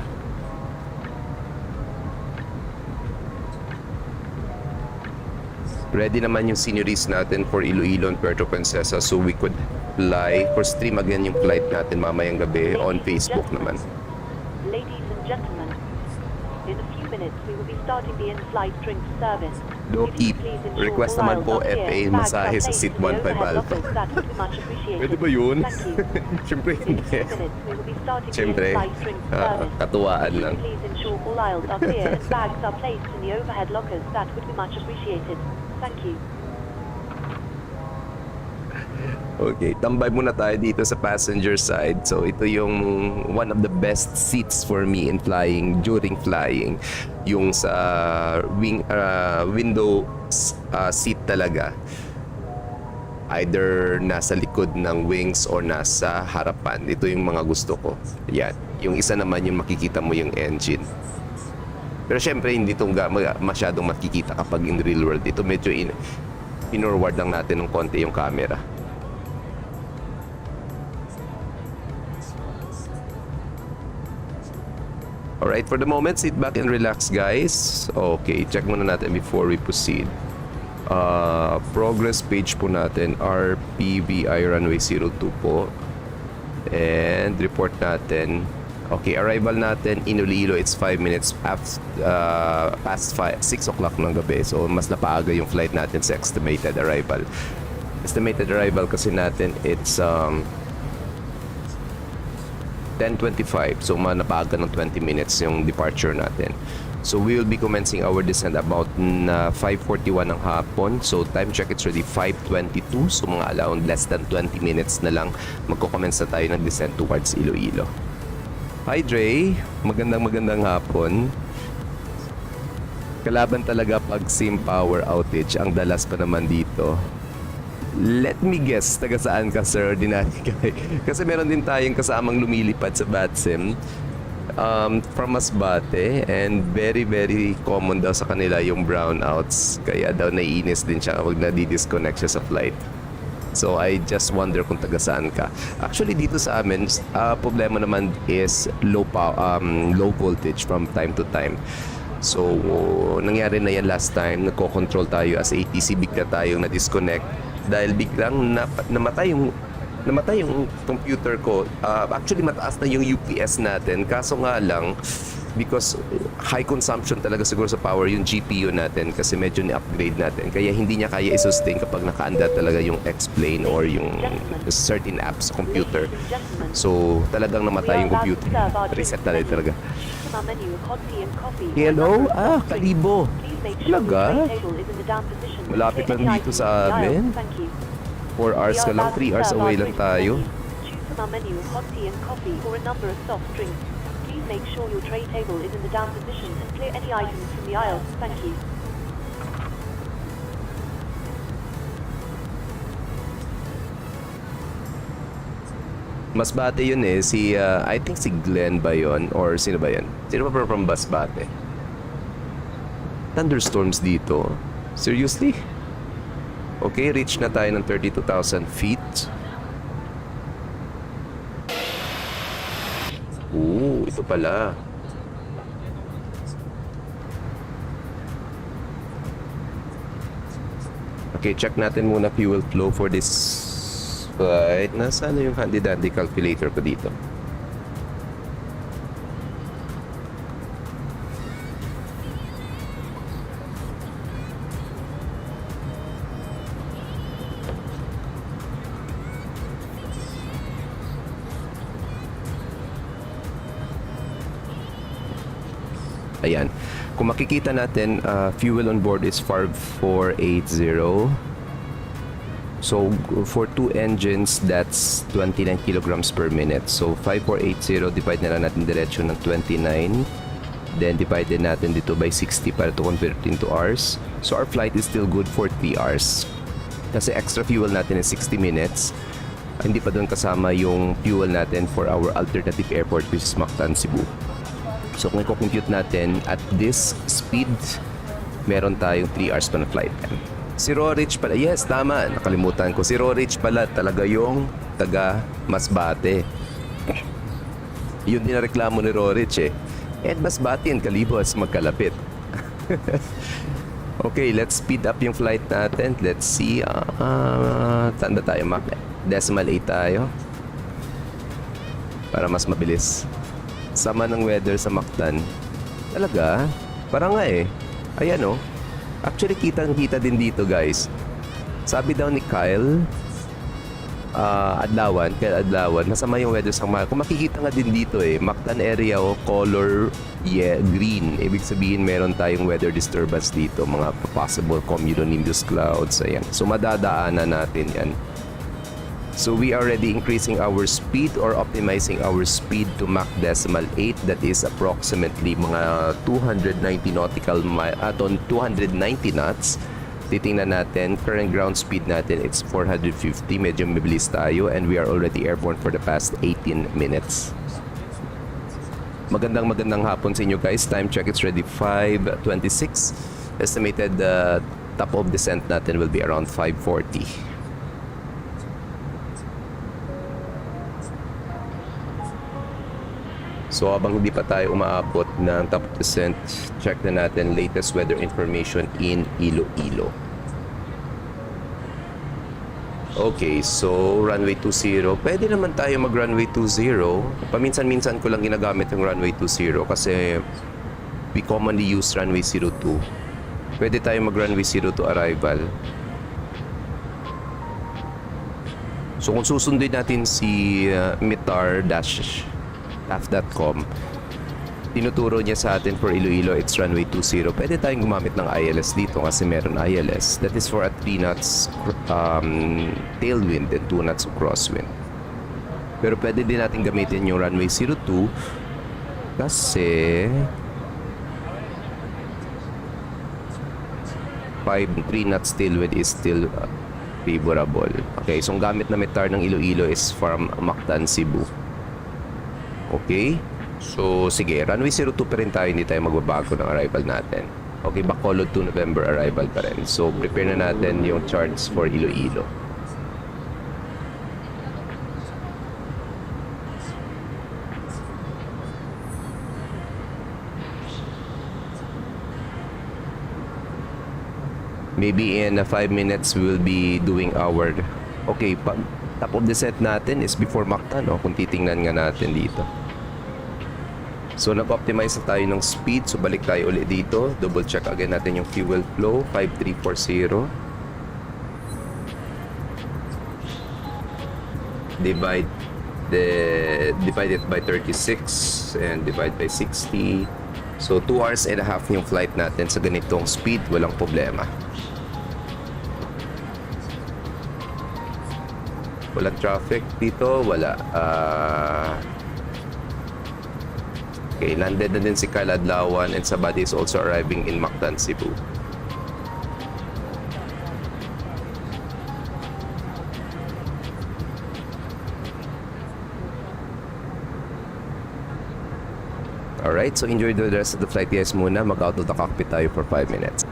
Ready naman yung sceneries natin for Iloilo and Puerto Princesa, so we could fly for stream again yung flight natin mamayang gabi on Facebook naman. Ladies and gentlemen, in a few minutes we will be starting the in-flight drinks service. Loki, request naman po FA masahe sa seat 15 Alpha. Pwede ba yun? Siyempre hindi. Siyempre, katuwaan lang. Please ensure all aisles are clear and bags are placed in the overhead lockers. That would be much appreciated. Thank you. Okay, tambay muna tayo dito sa passenger side. So ito yung one of the best seats for me in flying, during flying. Yung sa window seat talaga. Either nasa likod ng wings or nasa harapan. Ito yung mga gusto ko. Yan. Yung isa naman yung makikita mo yung engine. Pero syempre hindi ito masyadong makikita kapag in real world. Ito medyo pinorward lang natin ng konti yung camera. Alright, for the moment, sit back and relax, guys. Okay, check muna natin before we proceed. Progress page po natin, RPVI runway 02 po. And report natin. Okay, arrival natin in Iloilo, it's 5 minutes past 6 o'clock ng gabi. So, mas napaaga yung flight natin sa estimated arrival. Estimated arrival kasi natin, it's 10:25, so napaaga ng 20 minutes yung departure natin. So we will be commencing our descent about 5:41 ng hapon. So time check, it's already 5:22, so mga around less than 20 minutes na lang magko-commence na tayo ng descent towards Iloilo. Hi Dre, magandang hapon. Kalaban talaga pag SIM power outage, ang dalas pa naman dito. Let me guess, taga saan ka, sir? Ordinary guy. Kasi meron din tayong kasamang lumilipad sa VATSIM from Masbate, and very common daw sa kanila yung brownouts. Kaya daw naiinis din siya kapag nadi-disconnect siya sa flight. So I just wonder kung taga saan ka. Actually dito sa amin, problema naman is low voltage from time to time. So nangyari na yan last time, nagko-control tayo as ATC, bigla tayong na-disconnect dahil biglang namatay yung computer ko. Actually mataas na yung UPS natin, kaso nga lang because high consumption talaga siguro sa power yung GPU natin kasi medyo ni-upgrade natin, kaya hindi niya kaya i-sustain kapag naka-anda talaga yung X-Plane or yung certain apps sa computer. So talagang namatay yung computer, reset talaga. Hello? Kalibo. Talaga? Malapit lang dito sa amin. 4 hours ka lang, 3 hours away lang tayo. Choose from our menu of hot tea and coffee or a number of soft drinks. Please make sure your tray table is in the down position and clear any items from the aisle. Thank you. Masbate yun eh, I think si Glenn ba yun? Or sino ba yun? Sino ba from Masbate? Thunderstorms dito? Seriously? Okay, reach na tayo ng 32,000 feet. Ooh, ito pala. Okay, check natin muna fuel flow for this flight. Nasaan na yung handy-dandy calculator ko dito? Ayan. Kung makikita natin, fuel on board is 5480. So, for 2 engines, that's 29 kilograms per minute. So, 5480, divide na lang natin diretso ng 29. Then, divide din natin dito by 60 para to convert into hours. So, our flight is still good for 3 hours. Kasi extra fuel natin is 60 minutes. Hindi pa doon kasama yung fuel natin for our alternative airport, which is Mactan, Cebu. So kung i-compute natin at this speed, meron tayong 3 hours pa na flight time. Si Rorich pala, yes, tama, nakalimutan ko. Si Rorich pala talaga yung taga Masbate. Yun din na reklamo ni Rorich eh. And Masbate and Calibos magkalapit. Okay, let's speed up yung flight natin. Let's see. Tanda tayo, decimal 8 tayo. Para mas mabilis. Sama ng weather sa Mactan. Talaga? Parang nga eh. Ayan oh. Actually, kitang-kita din dito, guys. Sabi daw ni Kyle Adlawan, masama yung weather sa Mactan. Kung makikita nga din dito eh, Mactan area o color green. Ibig sabihin meron tayong weather disturbance dito, mga possible cumulonimbus clouds. Ayan. So madadaanan natin yan. So we are already increasing our speed or optimizing our speed to Mach decimal 8. That is approximately mga 290 nautical mile, 290 knots. Titingnan natin, current ground speed natin, it's 450. Medyo mabilis tayo and we are already airborne for the past 18 minutes. Magandang hapon sa inyo guys. Time check, it's ready 5:26. Estimated top of descent natin will be around 5:40. So habang hindi pa tayo umaabot ng top descent, check na natin latest weather information in Iloilo. Okay, so runway 20. Pwede naman tayo mag runway 20. Paminsan-minsan ko lang ginagamit yung runway 20 kasi we commonly use runway 02. Pwede tayo mag runway 02 arrival. So kung susunduin natin si mitar-taf.com, tinuturo niya sa atin for Iloilo, it's runway 20. Pwede tayong gumamit ng ILS dito kasi meron ILS. That is for a 3 knots tailwind and 2 knots crosswind. Pero pwede din natin gamitin yung runway 02 kasi 3 knots tailwind is still favorable. Okay, so ang gamit na mitar ng Iloilo is from Mactan, Cebu. Okay? So, sige, runway 02 pa rin tayo, hindi tayo magbabago ng arrival natin. Okay, Bacolod to November arrival pa rin. So, prepare na natin yung charts for Iloilo. Maybe in 5 minutes, we will be doing our... Okay, top of the set natin is before Mactan, no? Kung titingnan nga natin dito. So, nag-optimize na tayo ng speed. So, balik tayo ulit dito. Double check again natin yung fuel flow. 5340. Divide it by 36 and divide by 60. So, 2 hours and a half yung flight natin sa ganitong speed. Walang problema. Walang traffic dito. Wala. Okay, landed na din si Kyle Adlawan and Sabadi is also arriving in Mactan, Cebu. Alright, so enjoy the rest of the flight guys muna. Mag-out of the cockpit tayo for 5 minutes.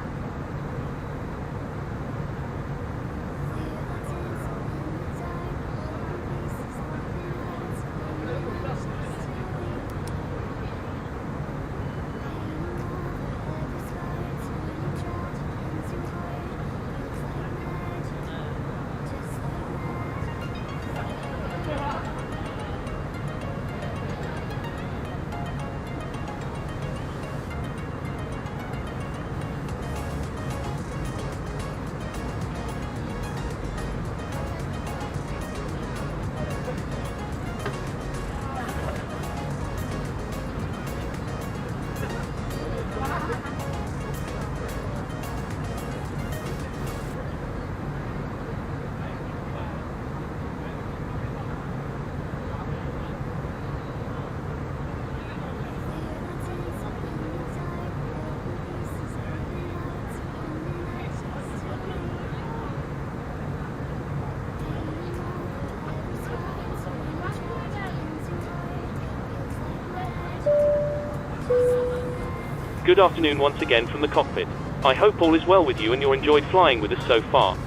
Good afternoon once again from the cockpit. I hope all is well with you and you enjoyed flying with us so far.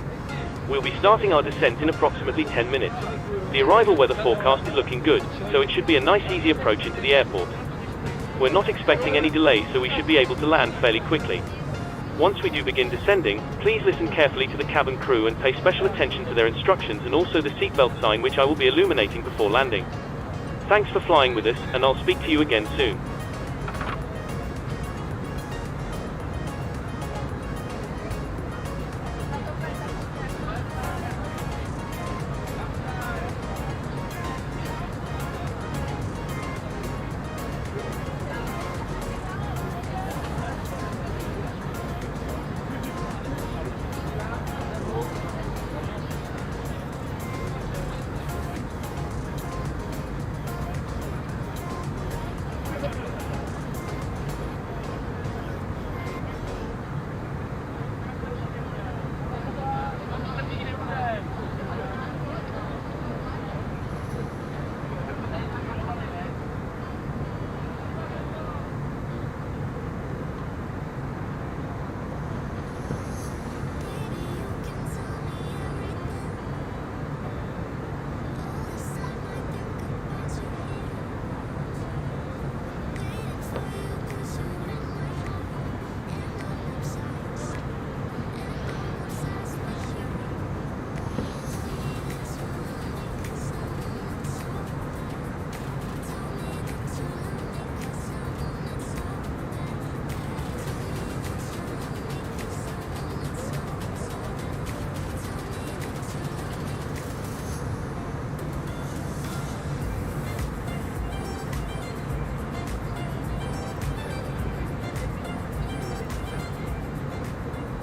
We'll be starting our descent in approximately 10 minutes. The arrival weather forecast is looking good, so it should be a nice easy approach into the airport. We're not expecting any delays, so we should be able to land fairly quickly. Once we do begin descending, please listen carefully to the cabin crew and pay special attention to their instructions and also the seatbelt sign which I will be illuminating before landing. Thanks for flying with us, and I'll speak to you again soon.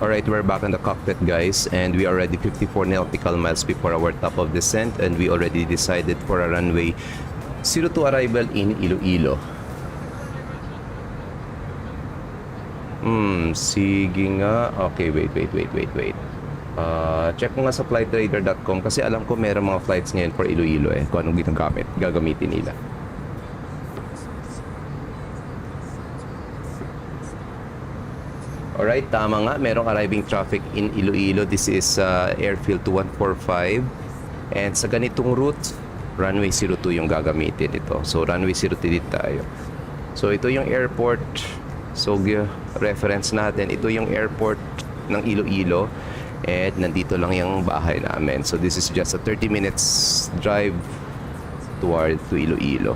Alright, we're back in the cockpit, guys, and we are already 54 nautical miles before our top of descent, and we already decided for a runway 02 arrival in Iloilo. Sige nga. Okay, wait. Check ko nga sa flightradar.com kasi alam ko meron mga flights ngayon for Iloilo kung anong gagamitin nila. Alright, tama nga. Merong arriving traffic in Iloilo. This is airfield 2145. And sa ganitong route, runway 02 yung gagamitin ito. So, runway 02 dito tayo. So, ito yung airport. So, reference natin. Ito yung airport ng Iloilo. And nandito lang yung bahay namin. So, this is just a 30 minutes drive to Iloilo.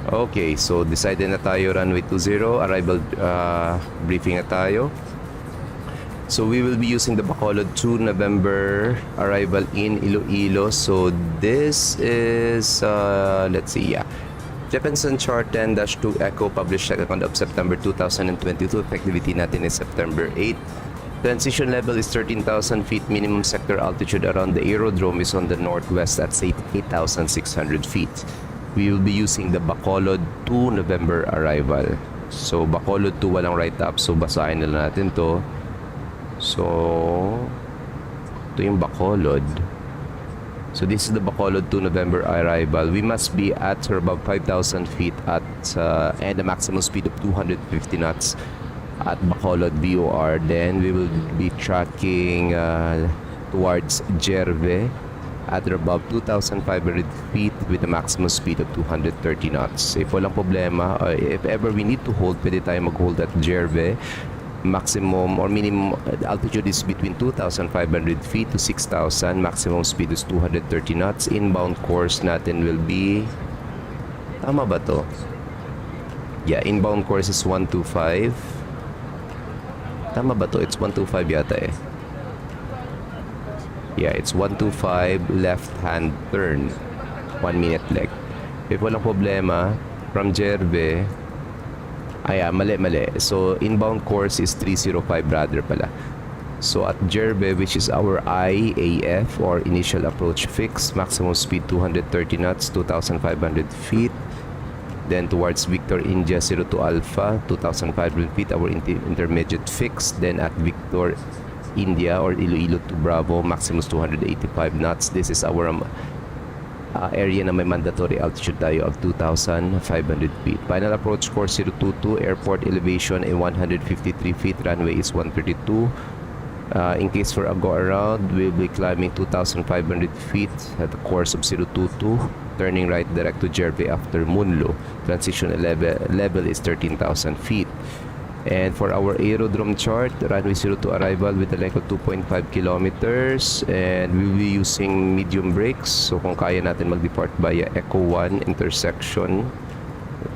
Okay, so decided na tayo runway 20, arrival briefing na tayo. So we will be using the Bacolod 2 November arrival in Iloilo. So this is, let's see, Jeppesen chart 10-2 Echo published 2nd of September 2022. Effectivity natin is September 8. Transition level is 13,000 feet. Minimum sector altitude around the aerodrome is on the northwest at 8,600 feet. We will be using the Bacolod 2 November arrival. So, Bacolod 2 walang write-up. So, basahin na natin to. So, ito yung Bacolod. So, this is the Bacolod 2 November arrival. We must be at or above 5,000 feet at and a maximum speed of 250 knots at Bacolod VOR. Then, we will be tracking towards Jerve at or above 2,500 feet with a maximum speed of 230 knots. If walang problema, if ever we need to hold, pwede tayo mag-hold at Jerve. Maximum or minimum altitude is between 2,500 feet to 6,000. Maximum speed is 230 knots. Inbound course natin will be... Tama ba to? Yeah, inbound course is 125. Tama ba to? It's 125 yata Yeah, it's 125 left-hand turn. 1 minute leg. If walang problema, from Jerve, mali. So, inbound course is 305 rather pala. So, at Jerve, which is our IAF or initial approach fix, maximum speed 230 knots, 2,500 feet. Then, towards Victor India 02 Alpha, 2,500 feet, our intermediate fix. Then, at Victor India or Iloilo to Bravo, maximum 285 knots. This is our area na may mandatory altitude tayo of 2,500 feet. Final approach course 022, airport elevation ay 153 feet, runway is 132. In case for a go around, we'll be climbing 2,500 feet at the course of 022, turning right direct to Jerve after Munlo. Transition level is 13,000 feet. And for our aerodrome chart, runway 02 arrival with a length of 2.5 kilometers, and we will be using medium brakes. So kung kaya natin mag-depart via Echo 1 intersection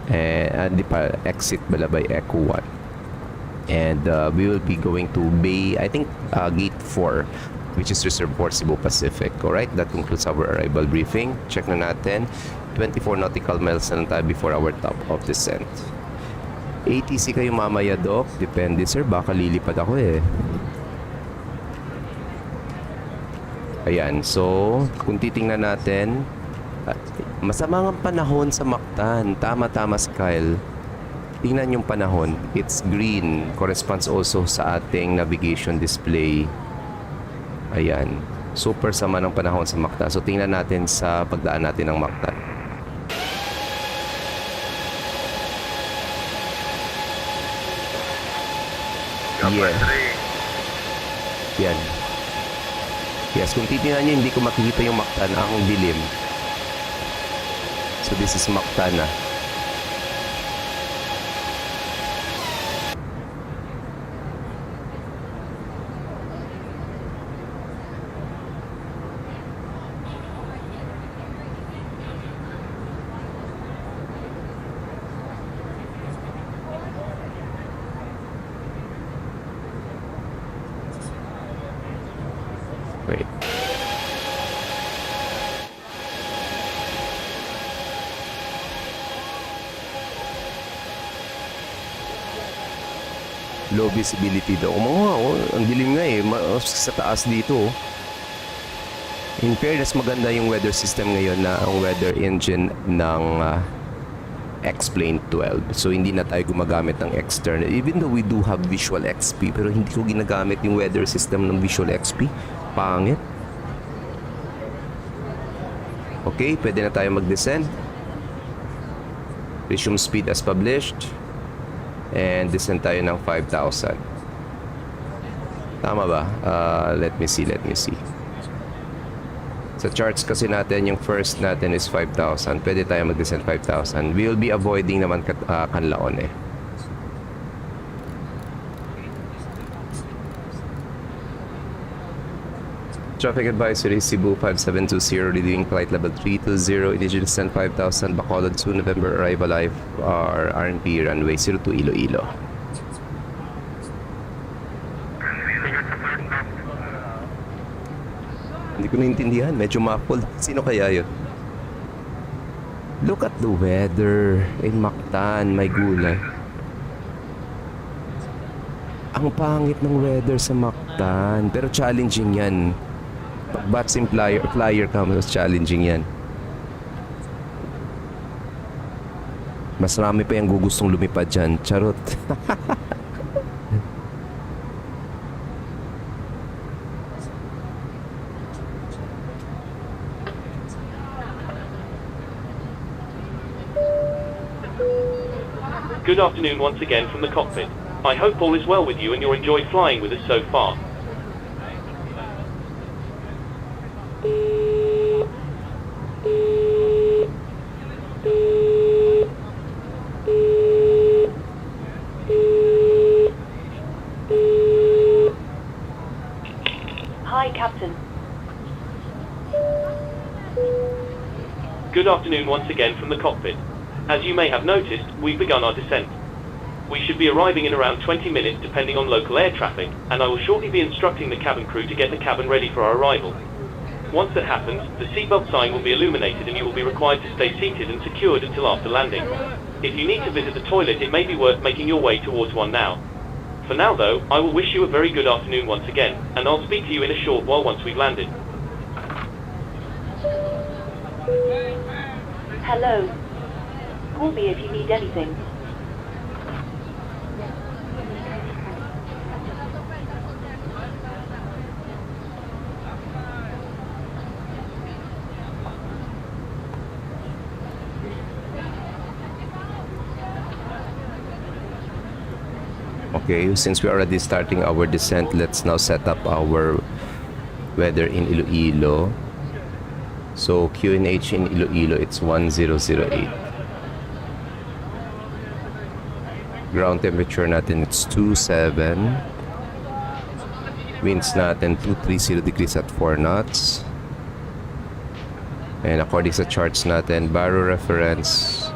and exit bala by Echo 1. And we will be going to Bay, I think Gate 4, which is reserved for Cebu Pacific. Alright, that concludes our arrival briefing. Check na natin. 24 nautical miles na tayo before our top of descent. ATC kayo mamaya, Doc? Depende, sir. Baka lilipad ako Ayan. So, kung titingnan natin, masama ang panahon sa Mactan. Tama, Kyle. Tingnan yung panahon. It's green. Corresponds also sa ating navigation display. Ayan. Super sama ng panahon sa Mactan. So, tingnan natin sa pagdaan natin ng Mactan. Yan. Yes, kung titingnan nyo, hindi ko makikita yung Mactan, ang dilim. So this is Mactan na. Wait. low visibility daw. Ang dilim nga eh. Sa taas dito. In fairness, maganda yung weather system ngayon na ang weather engine ng X-Plane 12. So hindi na tayo gumagamit ng external. Even though we do have Visual XP, pero hindi ko ginagamit yung weather system ng Visual XP. Pangit. Okay, pwede na tayo mag-descend. Resume speed as published. And descend tayo ng 5,000. Tama ba? Let me see. Sa charts kasi natin, yung first natin is 5,000. Pwede tayo mag-descend 5,000. We will be avoiding naman Canlaon eh. Traffic advisory, Cebu 5720, reading flight level 320, initial descent 5,000, Bacolod 2, November arrival live, RMP runway 02 Iloilo. Hindi ko naintindihan. Medyo muffled. Sino kaya yun? Look at the weather in Mactan. May gulay. Ang pangit ng weather sa Mactan. Pero challenging yan. Pag VATSIM flyer ka, mas challenging yan. Mas marami pa yung gugustong lumipad dyan. Charot. Good afternoon once again from the cockpit. I hope all is well with you and you enjoyed flying with us so far. Hi, Captain. Good afternoon once again from the cockpit. As you may have noticed, we've begun our descent. We should be arriving in around 20 minutes depending on local air traffic, and I will shortly be instructing the cabin crew to get the cabin ready for our arrival. Once that happens, the seatbelt sign will be illuminated and you will be required to stay seated and secured until after landing. If you need to visit the toilet, it may be worth making your way towards one now. For now though, I will wish you a very good afternoon once again, and I'll speak to you in a short while once we've landed. Hello. Call me if you need anything. Okay, since we're already starting our descent, let's now set up our weather in Iloilo. So QNH in Iloilo, it's 1008. Ground temperature natin, it's 27. Winds natin, 230 degrees at 4 knots. And according sa charts natin, baro reference,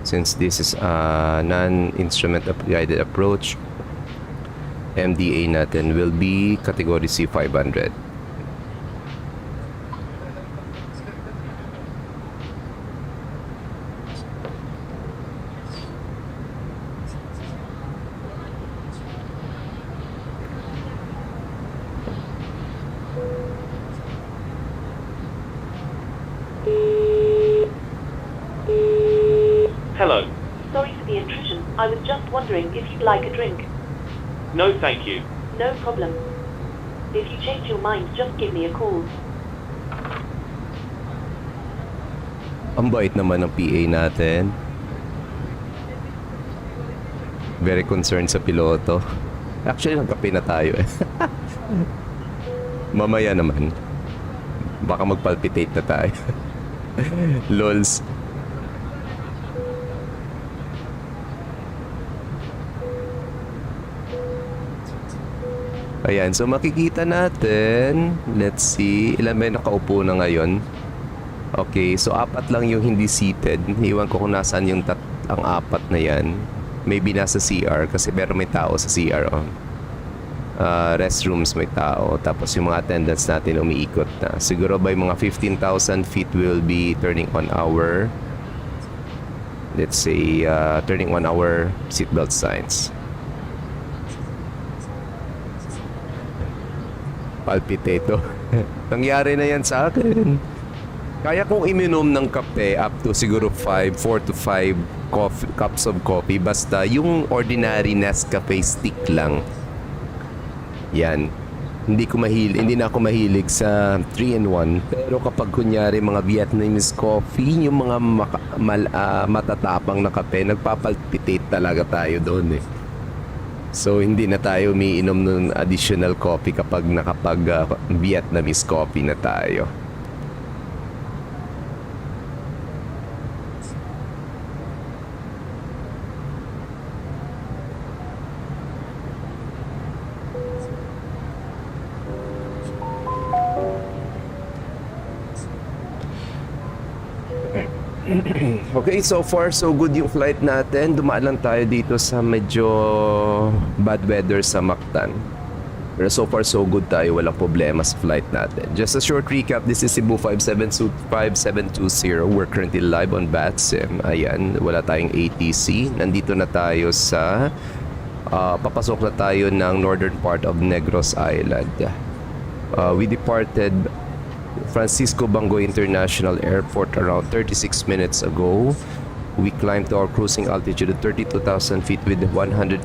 since this is a non-instrument guided approach, MDA natin will be category C500. Hello. Sorry for the intrusion. I was just wondering if you'd like a drink. No thank you. No problem. If you change your mind, just give me a call. Ang bait naman ng PA natin. Very concerned sa piloto. Actually, nagkape na tayo eh. Mamaya naman. Baka magpalpitate na tayo. Lols. Ayan, so makikita natin. Let's see. Ilan ba yung nakaupo na ngayon? Okay, so 4 lang yung hindi seated. Iwan ko kung nasaan yung ang 4 na yan. Maybe nasa CR kasi meron may tao sa CR. Oh. Restrooms may tao. Tapos yung mga attendants natin umiikot na. Siguro by mga 15,000 feet will be turning on our, let's say, turning on our seatbelt signs. Palpitato. Nangyari na yan sa akin. Kaya kong iminom ng kape up to siguro 4 to 5 cups of coffee. Basta yung ordinary Nescafe stick lang. Yan. Hindi na ako mahilig sa 3-in-1. Pero kapag kunyari mga Vietnamese coffee, yung mga matatapang na kape, nagpapalpitate talaga tayo doon eh. So hindi na tayo umiinom ng additional coffee kapag Vietnamese coffee na tayo. Okay, so far so good yung flight natin. Dumaan lang tayo dito sa medyo bad weather sa Mactan. Pero so far so good tayo, walang problema sa flight natin. Just a short recap, this is Cebu 5720. We're currently live on VATSIM. Ayan, wala tayong ATC. Nandito na tayo sa papasok na tayo ng northern part of Negros Island. We departed Francisco Bangoy International Airport around 36 minutes ago. We climbed to our cruising altitude at 32,000 feet with 142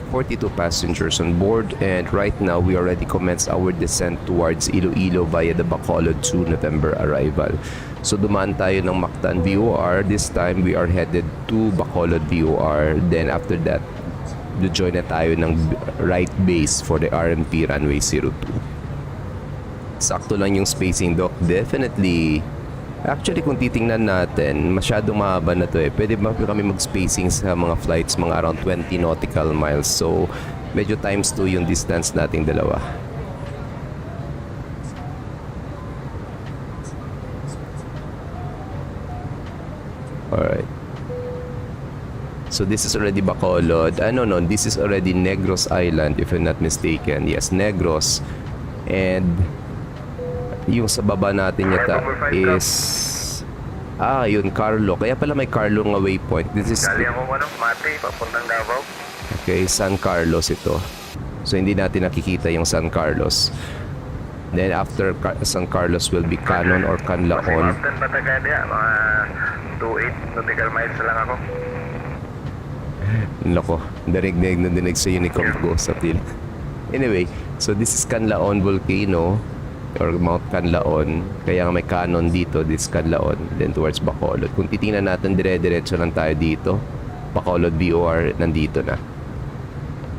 passengers on board, and right now we already commenced our descent towards Iloilo via the Bacolod 2 November arrival. So dumaan tayo ng Mactan VOR. This time we are headed to Bacolod VOR. Then after that, join na tayo ng right base for the RMP runway 02. Sakto lang yung spacing, Doc. Definitely. Actually, kung titingnan natin, masyadong mahaba na to eh. Pwede ba kami mag-spacing sa mga flights, mga around 20 nautical miles. So, medyo times 2 yung distance nating dalawa. Alright. So, this is already Bacolod. No, this is already Negros Island, if I'm not mistaken. Yes, Negros. And yung sa baba natin yata is yun, Carlo. Kaya pala may Carlo nga waypoint. This is Mate, papuntang Davao. Okay, San Carlos ito. So hindi natin nakikita yung San Carlos. Then after San Carlos will be Canon or Canlaon. Mountain Patagonia, mga 28 nautical miles lang ako. Loko, dinig sa Unicom pag-uusap nila. Anyway, so this is Canlaon Volcano or Mount Canlaon. Kaya may Canon dito, this Canlaon, then towards Bacolod. Kung titingnan natin, dire-diretso lang tayo dito. Bacolod VOR nandito na.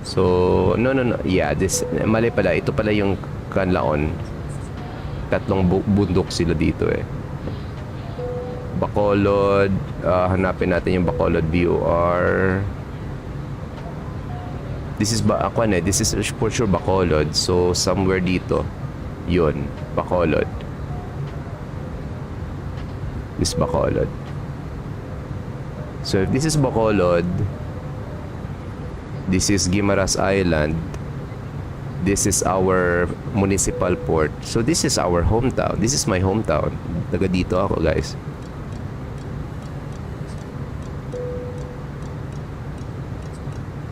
So, no. Yeah, mali pala. Ito pala yung Canlaon. Tatlong bundok sila dito eh. Bacolod, hanapin natin yung Bacolod VOR. This is for sure Bacolod. So, somewhere dito. Yun, Bacolod. This Bacolod. So if this is Bacolod, this is Guimaras Island, this is our municipal port. So this is our hometown. This is my hometown. Taga dito ako, guys.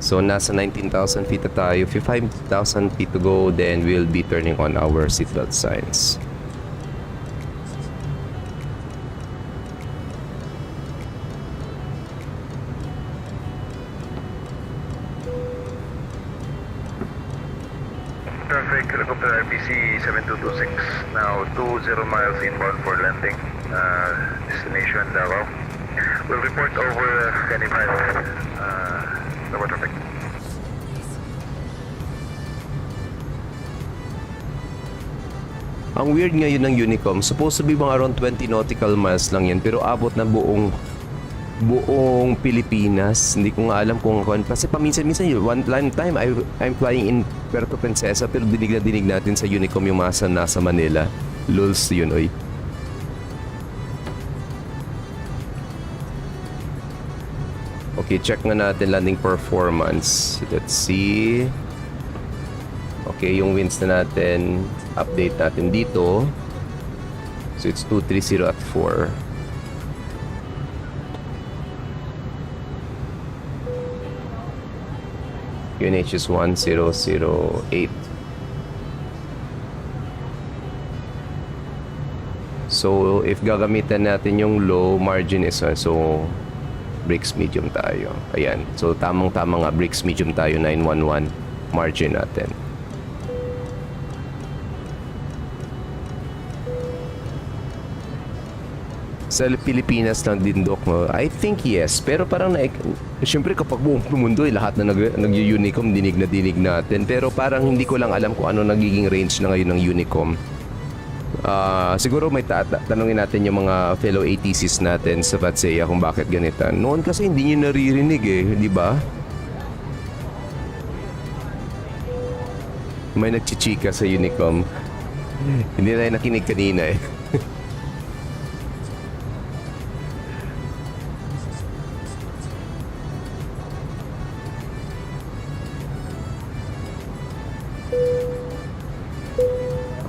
So, nasa 19,000 feet na tayo. 5,000 feet to go, then we'll be turning on our seatbelt signs. Traffic, helicopter RPC 7226. Now 20 miles inbound for landing. Destination Davao. We'll report over Canify. Davao traffic. Ang weird ngayon ng Unicom, supposed to be mga around 20 nautical miles lang yan, pero abot na buong Pilipinas. Hindi ko nga alam kung kasi paminsan-minsan yun. One time I'm flying in Puerto Princesa, pero dinig natin sa Unicom yung nasa Manila. Lulz yun, oy. Okay, check nga natin landing performance. Let's see. Okay, yung winds na natin, update natin dito. So it's 230 at 4. UNH is 1008. So, if gagamitan natin yung low, margin is so brakes medium tayo. Ayan. So, tamang-tama nga, brakes medium tayo, 911 margin natin. Sa Pilipinas lang din, Doc, no? I think yes. Pero parang siyempre kapag buong mundo, lahat na nag-Unicom, dinig na dinig natin. Pero parang hindi ko lang alam kung ano nagiging range na ngayon ng Unicom. Siguro may tanongin natin yung mga fellow ATCs natin sa VATSIM kung bakit ganito. Noon kasi hindi nyo naririnig di ba? May nagchichika sa Unicom. Hindi na nakinig kanina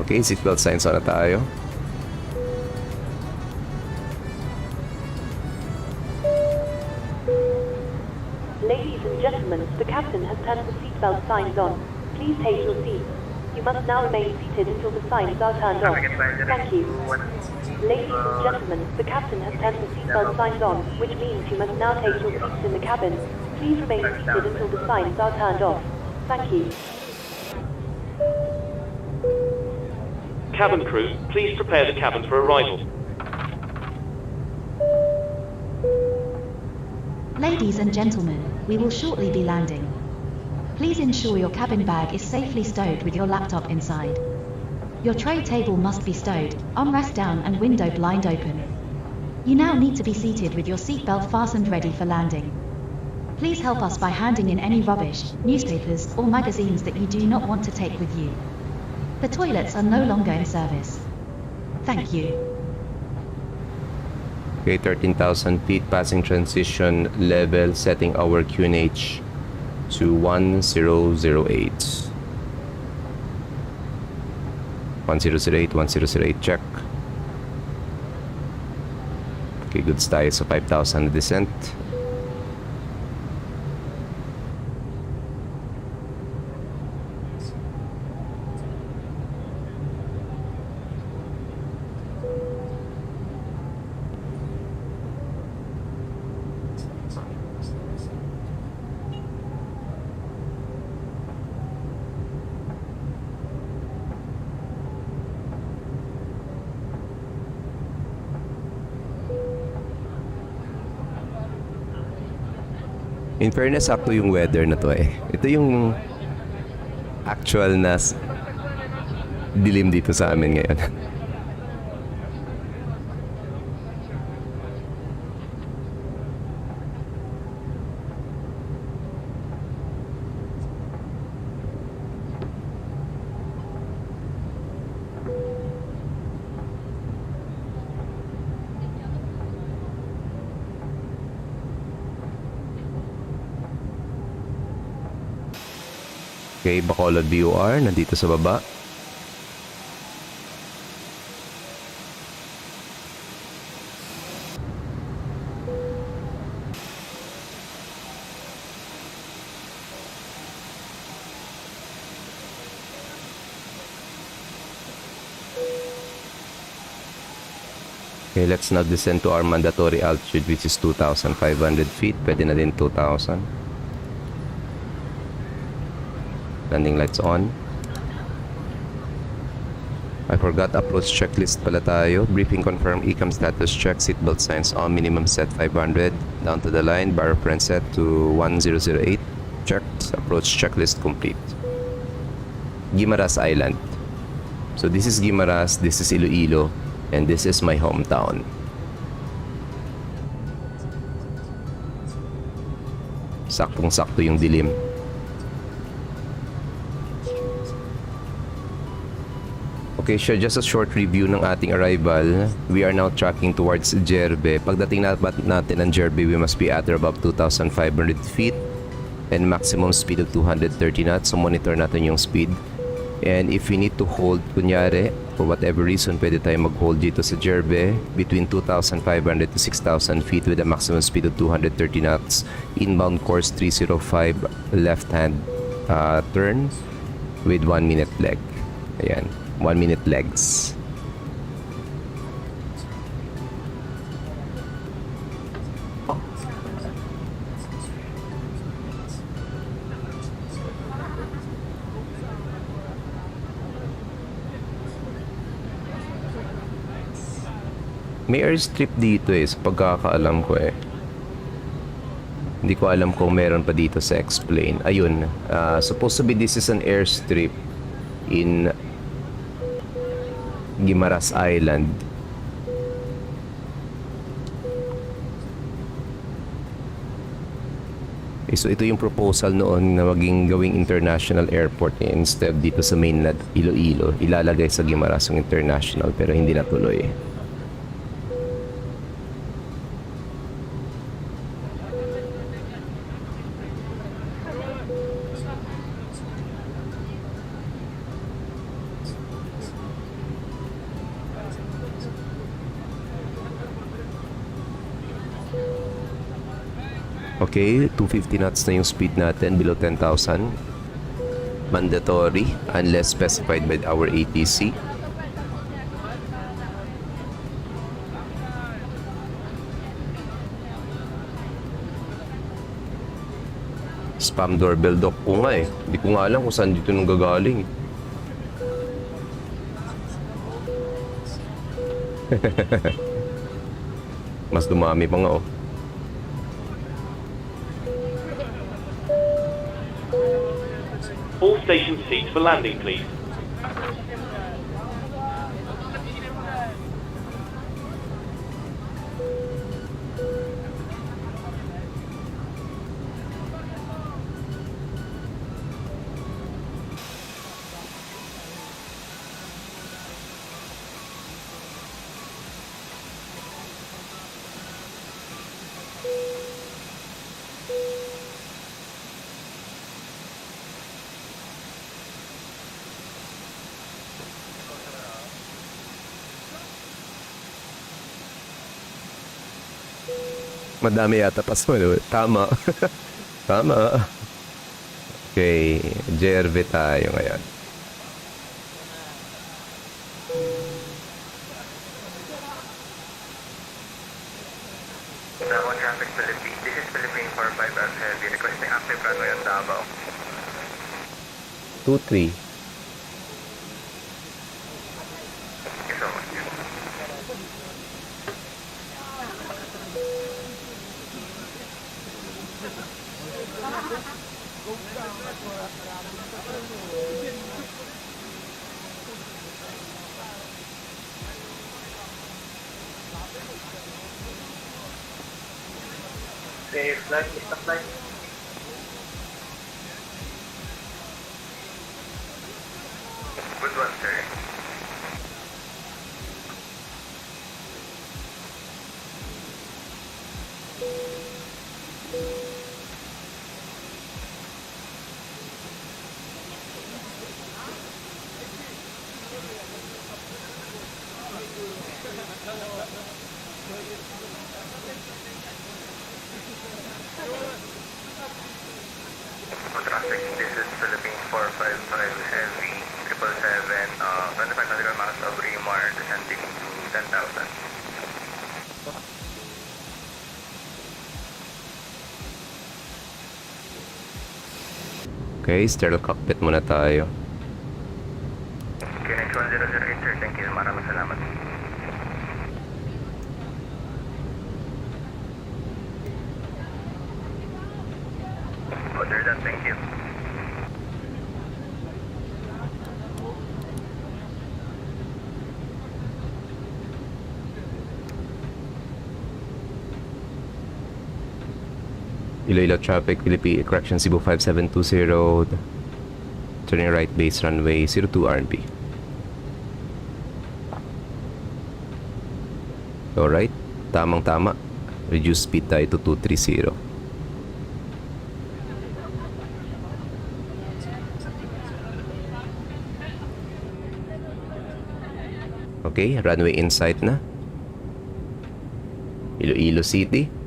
Okay, seatbelt signs on na tayo. Ladies and gentlemen, the captain has turned the seatbelt signs on. Please take your seats. You must now remain seated until the signs are turned off. Thank you. Ladies and gentlemen, the captain has turned the seatbelt signs on, which means you must now take your seats in the cabin. Please remain seated until the signs are turned off. Thank you. Cabin crew, please prepare the cabin for arrival. Ladies and gentlemen, we will shortly be landing. Please ensure your cabin bag is safely stowed with your laptop inside. Your tray table must be stowed, armrest down and window blind open. You now need to be seated with your seatbelt fastened ready for landing. Please help us by handing in any rubbish, newspapers or magazines that you do not want to take with you. The toilets are no longer in service. Thank you. Okay, 13,000 feet passing transition level, setting our QNH to 1008. 1008, 1008, check. Okay, goods tayo sa 5,000 descent. In fairness, sakto yung weather na to Ito yung actual na dilim dito sa amin ngayon. Okay, Bacolod BUR, nandito sa baba. Okay, let's now descend to our mandatory altitude, which is 2,500 feet. Pwede na din 2,000. Landing lights on. I forgot approach checklist pala tayo. Briefing confirm, ECAM status check, seatbelt signs on, minimum set 500. Down to the line, bar friend set to 1008. Checked, approach checklist complete. Guimaras Island. So this is Guimaras, this is Iloilo, and this is my hometown. Saktong-sakto yung dilim. Okay, so just a short review ng ating arrival. We are now tracking towards Jerbe. Pagdating natin ng Jerbe, we must be at or above 2,500 feet and maximum speed of 230 knots. So monitor natin yung speed. And if we need to hold, kunyari, for whatever reason, pwede tayo mag-hold dito sa Jerbe between 2,500 to 6,000 feet with a maximum speed of 230 knots. Inbound course 305 left-hand turn with 1 minute leg. Ayan. 1 minute legs. May airstrip dito sa pagkakaalam ko Hindi ko alam kung meron pa dito sa X-Plane. Ayun, supposed to be this is an airstrip in Guimaras Island. So ito yung proposal noon na maging gawing international airport instead dito sa mainland Iloilo. Ilalagay sa Guimaras yung international pero hindi natuloy. Okay, 250 knots na yung speed natin, below 10,000. Mandatory unless specified by our ATC. Spam doorbell dock ko nga Hindi ko nga alam kung saan dito nung gagaling. Mas dumami pa nga All station seats for landing, please. Madami yata pa sa Tama. Tama. Okay, Jerve tayo ngayon. Davao traffic Philippines. This is Philippine 45 as heavy. Requesting active runway on Davao. 2-3. Thank you so much. Okay, flight, stop flight. Good one, sir. Traffic, this is Philippine 455 Heavy 777, 25 nautical miles of Remar, descending to 10,000. Okay, sterile cockpit muna tayo. Okay, next 1008 sir, thank you, maraming salamat. Roger that, thank you. Iloilo traffic, Philippine correction Cebu 5720. Turning right base runway 02 RNP. Alright, tamang tama. Reduce speed tayo to 230. Okay, runway in sight na. Iloilo City.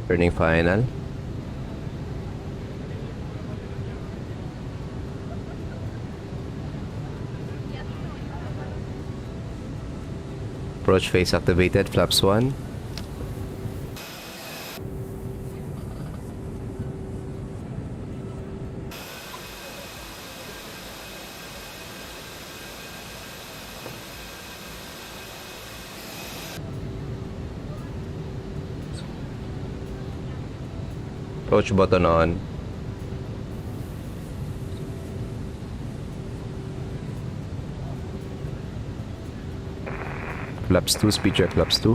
Turning final. Approach phase activated, flaps 1. Approach button on. Flaps 2, speed check, flaps 2.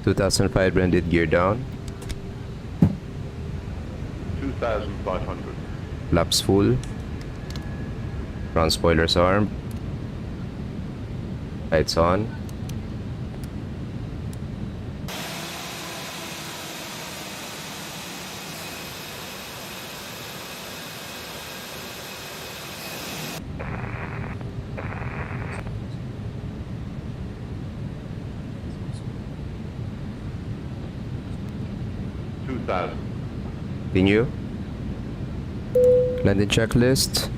$2,500 blended gear down. 2,500. Flaps full. Front spoilers armed. Lights on. Continue. Landing checklist.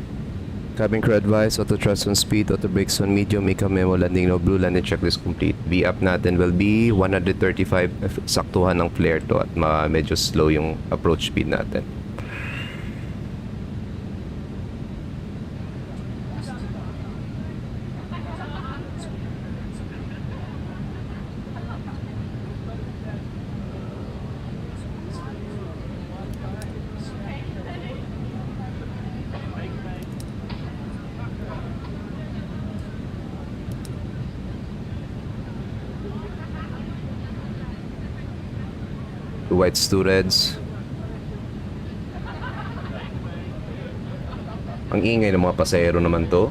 Cabin crew advice, auto thrust on speed, auto brakes on medium, make a memo, landing no blue, landing checklist complete. V-up natin will be 135, saktuhan ng flare to at medyo slow yung approach speed natin. Two whites, two reds. Ang ingay ng mga pasahero naman to.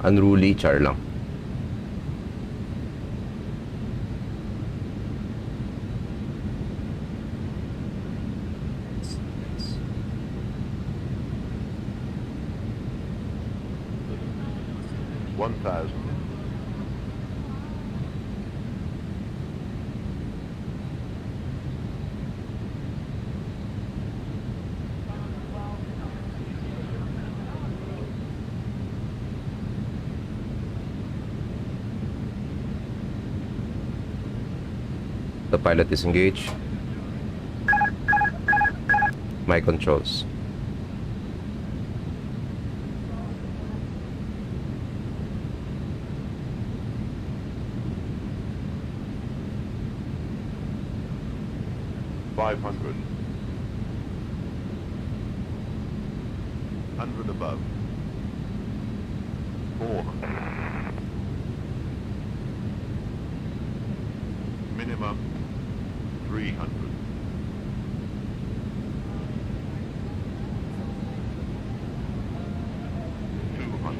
Unruly, char lang. The pilot is engaged. My controls. $500. 100 above. 400. Minimum 300. 200.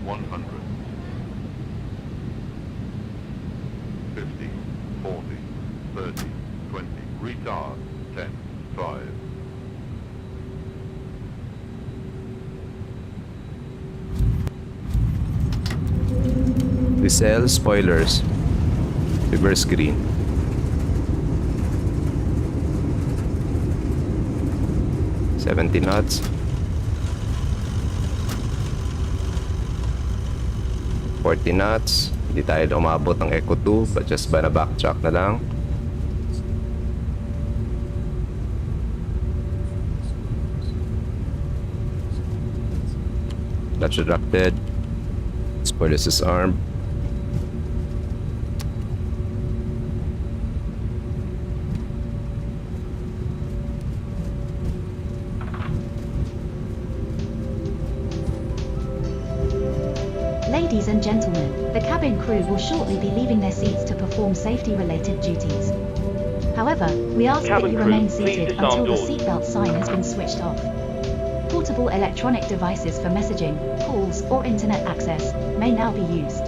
100. 50, 40, 30, 20. Retard. 10, 5. Diesel, spoilers, reverse green. $70 knots. 40 knots. Hindi tayo umabot ng Eco 2, but just by na backtrack na lang. Latch retracted. Spoilers is armed. Ladies and gentlemen, the cabin crew will shortly be leaving their seats to perform safety-related duties. However, we ask that Cabin you crew, remain please seated disarm until the doors. seatbelt sign has been switched off. Portable electronic devices for messaging, calls, or internet access may now be used.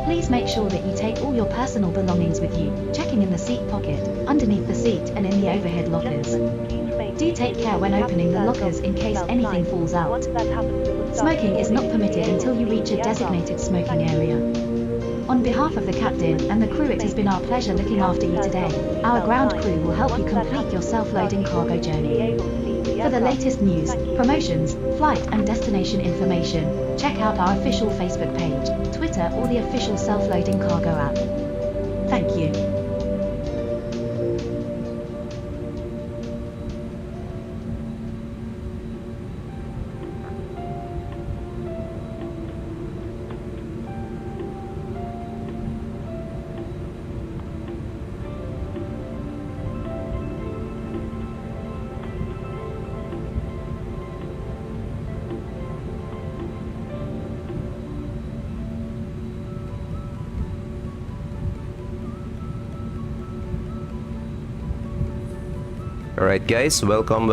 Please make sure that you take all your personal belongings with you, checking in the seat pocket, underneath the seat, and in the overhead lockers. Do take care when opening the lockers in case anything falls out. Smoking is not permitted until you reach a designated smoking area. On behalf of the captain and the crew, it has been our pleasure looking after you today. Our ground crew will help you complete your self-loading cargo journey. For the latest news, promotions, flight and destination information, check out our official Facebook page, Twitter, or the official self-loading cargo app. Thank you. Alright guys, welcome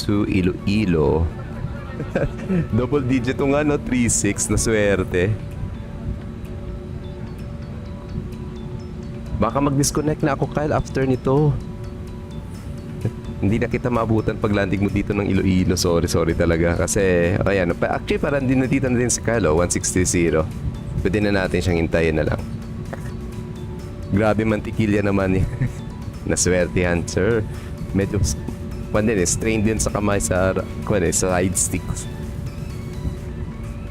to Iloilo. Double digit nga no, 3-6 na swerte. Baka mag-disconnect na ako, Kyle, after nito. Hindi na kita maabutan pag landing mo dito ng Iloilo. Sorry talaga. Kasi, ayan, actually parang din na dito na din si Kyle, 160. Pwede na natin siyang hintayin na lang. Grabe mantikilya naman eh. Naswertihan, sir. Medyo strain din sa kamay sa side sticks.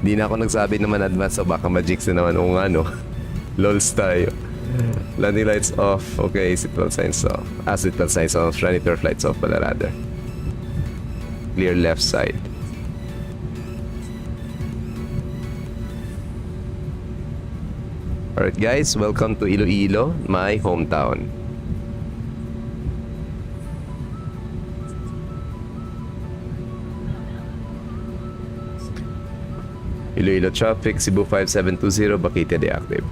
Di na ako nagsabi naman advance, so baka ma-jigs na naman. O nga no. Lols tayo. Landing lights off. Okay, seatbelt signs off. Seatbelt signs off. Janitor flights off pala rather. Clear left side. Alright guys, welcome to Iloilo, my hometown. Iloilo traffic, Cebu 5720, Bakita deactive.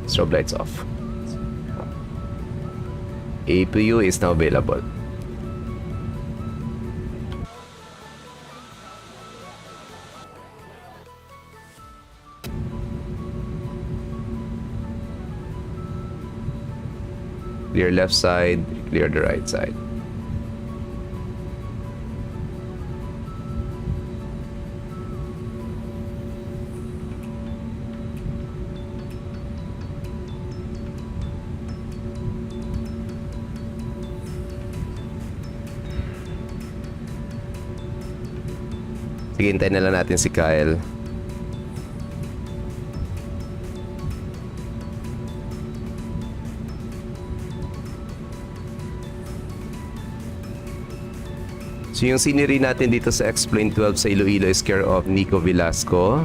Strobe lights off. APU is now available. Clear left side, clear the right side. Sige, hintayin na lang natin si Kyle. So yung scenery natin dito sa X-Plane 12 sa Iloilo is care of Nico Velasco.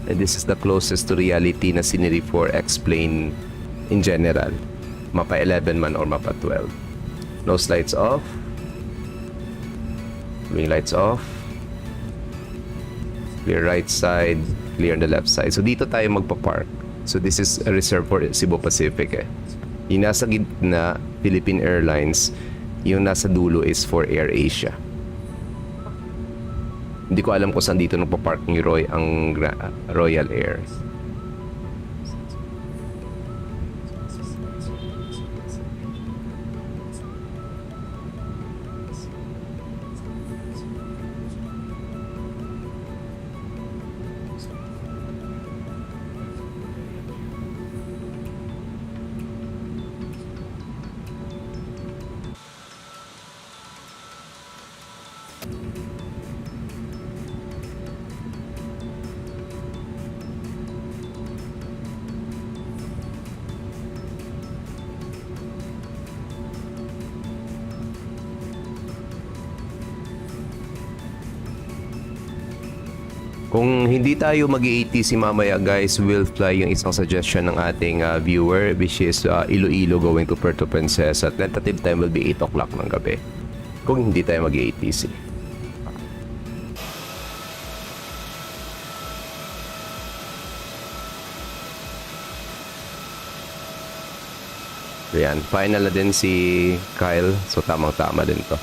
And this is the closest to reality na scenery for X-Plane in general. Mapa 11 man or mapa 12. Nose lights off. Wing lights off. Clear right side, clear on the left side. So dito tayo magpa-park. So this is a reserve for Cebu Pacific eh. Yung nasa gitna, Philippine Airlines. Yung nasa dulo is for Air Asia. Hindi ko alam kung saan dito nagpa-park ni Roy ang Royal Air. Kung hindi tayo mag-ATC mamaya guys, we'll fly yung isang suggestion ng ating viewer, which is Iloilo going to Puerto Princesa. At tentative time will be 8 o'clock ng gabi. Kung hindi tayo mag-ATC. Ayan, final na din si Kyle. So tamang-tama din to.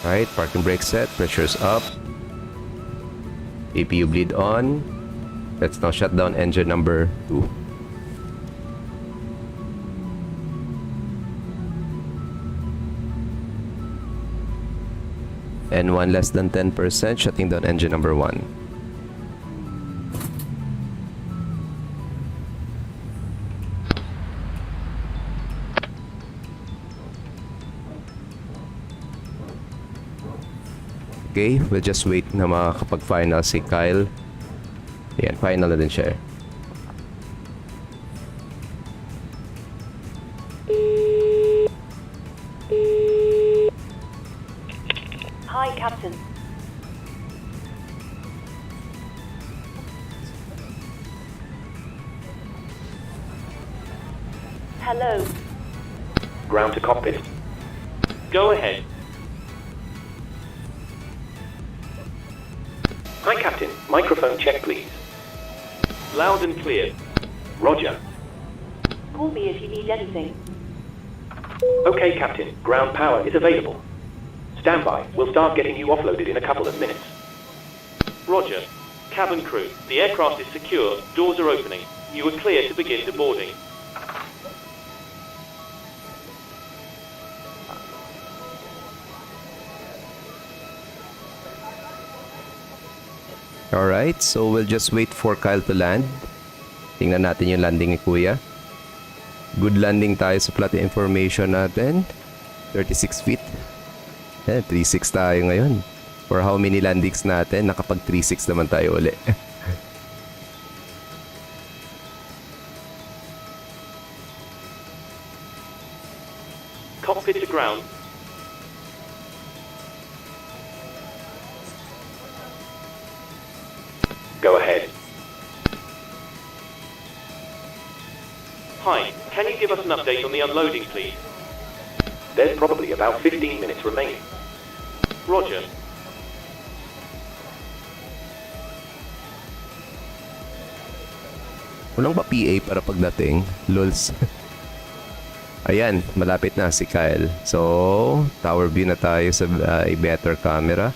Right, parking brake set, pressure's up. APU bleed on. Let's now shut down engine number 2. And 1 less than 10%, shutting down engine number 1. Okay, we'll just wait na makakapag-final si Kyle. Ayan, final na din siya. Hi, Captain. Hello. Ground to cockpit. Go ahead. Hi, Captain. Microphone check, please. Loud and clear. Roger. Call me if you need anything. Okay, Captain. Ground power is available. Stand by. We'll start getting you offloaded in a couple of minutes. Roger. Cabin crew, the aircraft is secure. Doors are opening. You are clear to begin deboarding. Alright, so we'll just wait for Kyle to land. Tingnan natin yung landing ni Kuya. Good landing tayo sa flight information natin. 36 feet. 3.6 tayo ngayon. For how many landings natin, nakapag 3.6 naman tayo uli. Cockpit to ground. Go ahead. Hi, can you give us an update on the unloading, please? There's probably about 15 minutes remaining. Roger. Walang ba PA para pagdating? Lols. Ayan, malapit na si Kyle. So, tower view na tayo sa a better camera.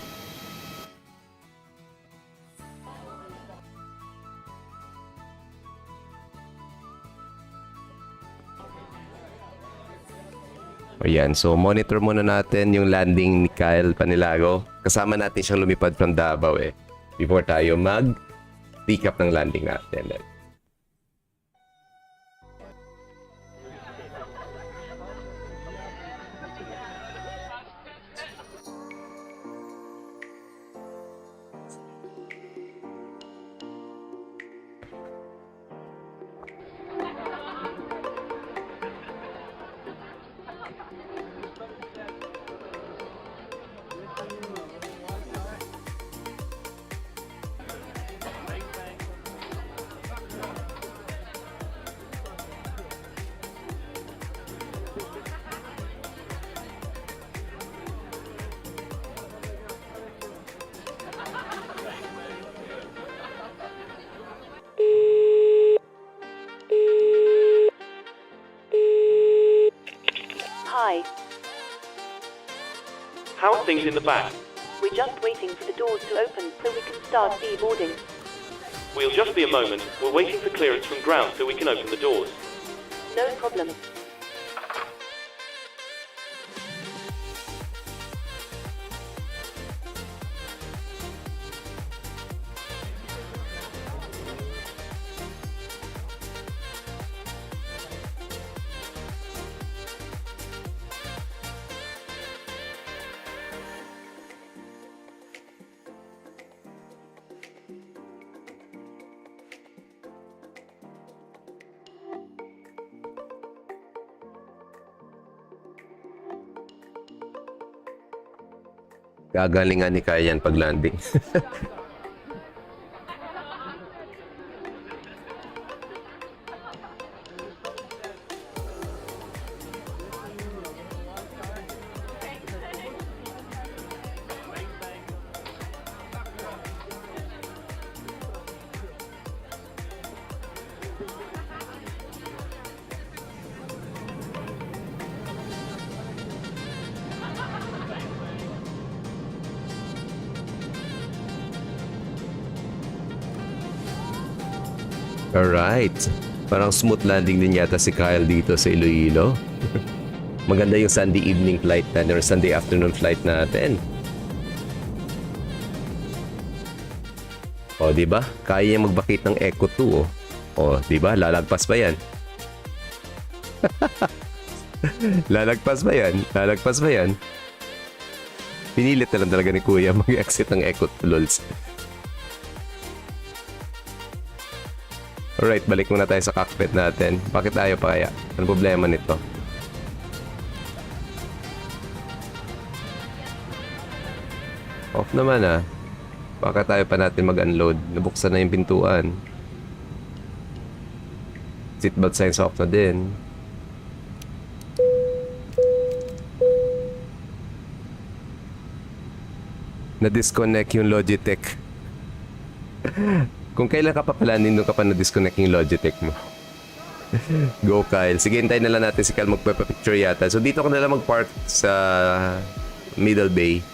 Ayan, so monitor muna natin yung landing ni Kyle Panilago. Kasama natin siyang lumipad from Davao before tayo mag-pick up ng landing natin. Hi. How are things in the back? We're just waiting for the doors to open so we can start deboarding. We'll just be a moment. We're waiting for clearance from ground so we can open the doors. No problem. Gagalingan ni Kaya yan pag landing. Alright. Parang smooth landing din yata si Kyle dito sa Iloilo. Maganda yung Sunday evening flight natin or Sunday afternoon flight natin. O, di ba? Kaya niya magbakit ng Echo 2, oh. O, di ba? Lalagpas pa yan. Lalagpas ba yan? Lalagpas ba yan? Pinilit na lang talaga ni Kuya mag-exit ng Echo 2, lols. Alright, balik muna tayo sa cockpit natin. Bakit tayo pa kaya? Ano problema nito? Off naman ah. Baka tayo pa natin mag-unload. Nabuksan na yung pintuan. Seatbelt signs off na din. Na-disconnect yung Logitech. Kung kailan ka pa pala, nindong ka pa na-disconnect yung Logitech mo. Go, Kyle. Sige, hintayin na lang natin si Kyle magpapapicture yata. So, dito ko na lang mag-park sa Middle Bay.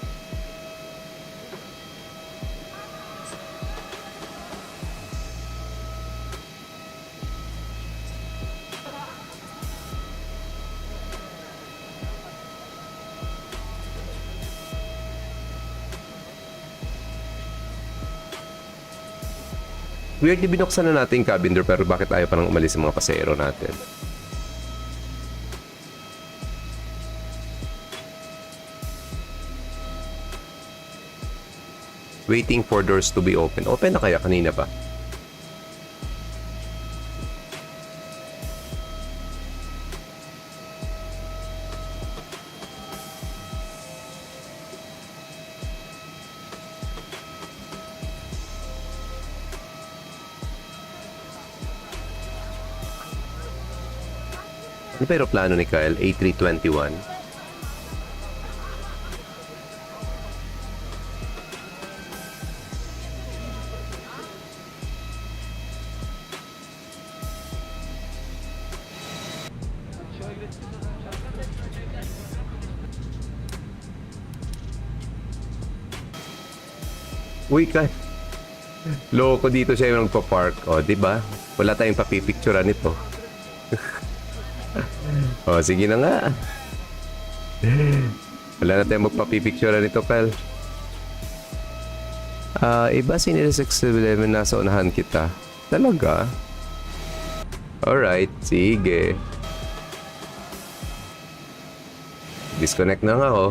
Weirdly, binuksan na natin yung cabin door pero bakit ayaw pa nang umalis yung mga pasahero natin? Waiting for doors to be open. Open na kaya kanina pa? Ano pa yung plano ni Kyle? A321. Uy, Kyle. Loko dito siya yung nagpa-park. O, diba? Wala tayong papipicturean nito. O, sige na nga. Wala na tayong magpapipicturean nito, Kyle. Iba sinila 611 nasa unahan kita. Talaga? Alright, sige. Disconnect na nga ako.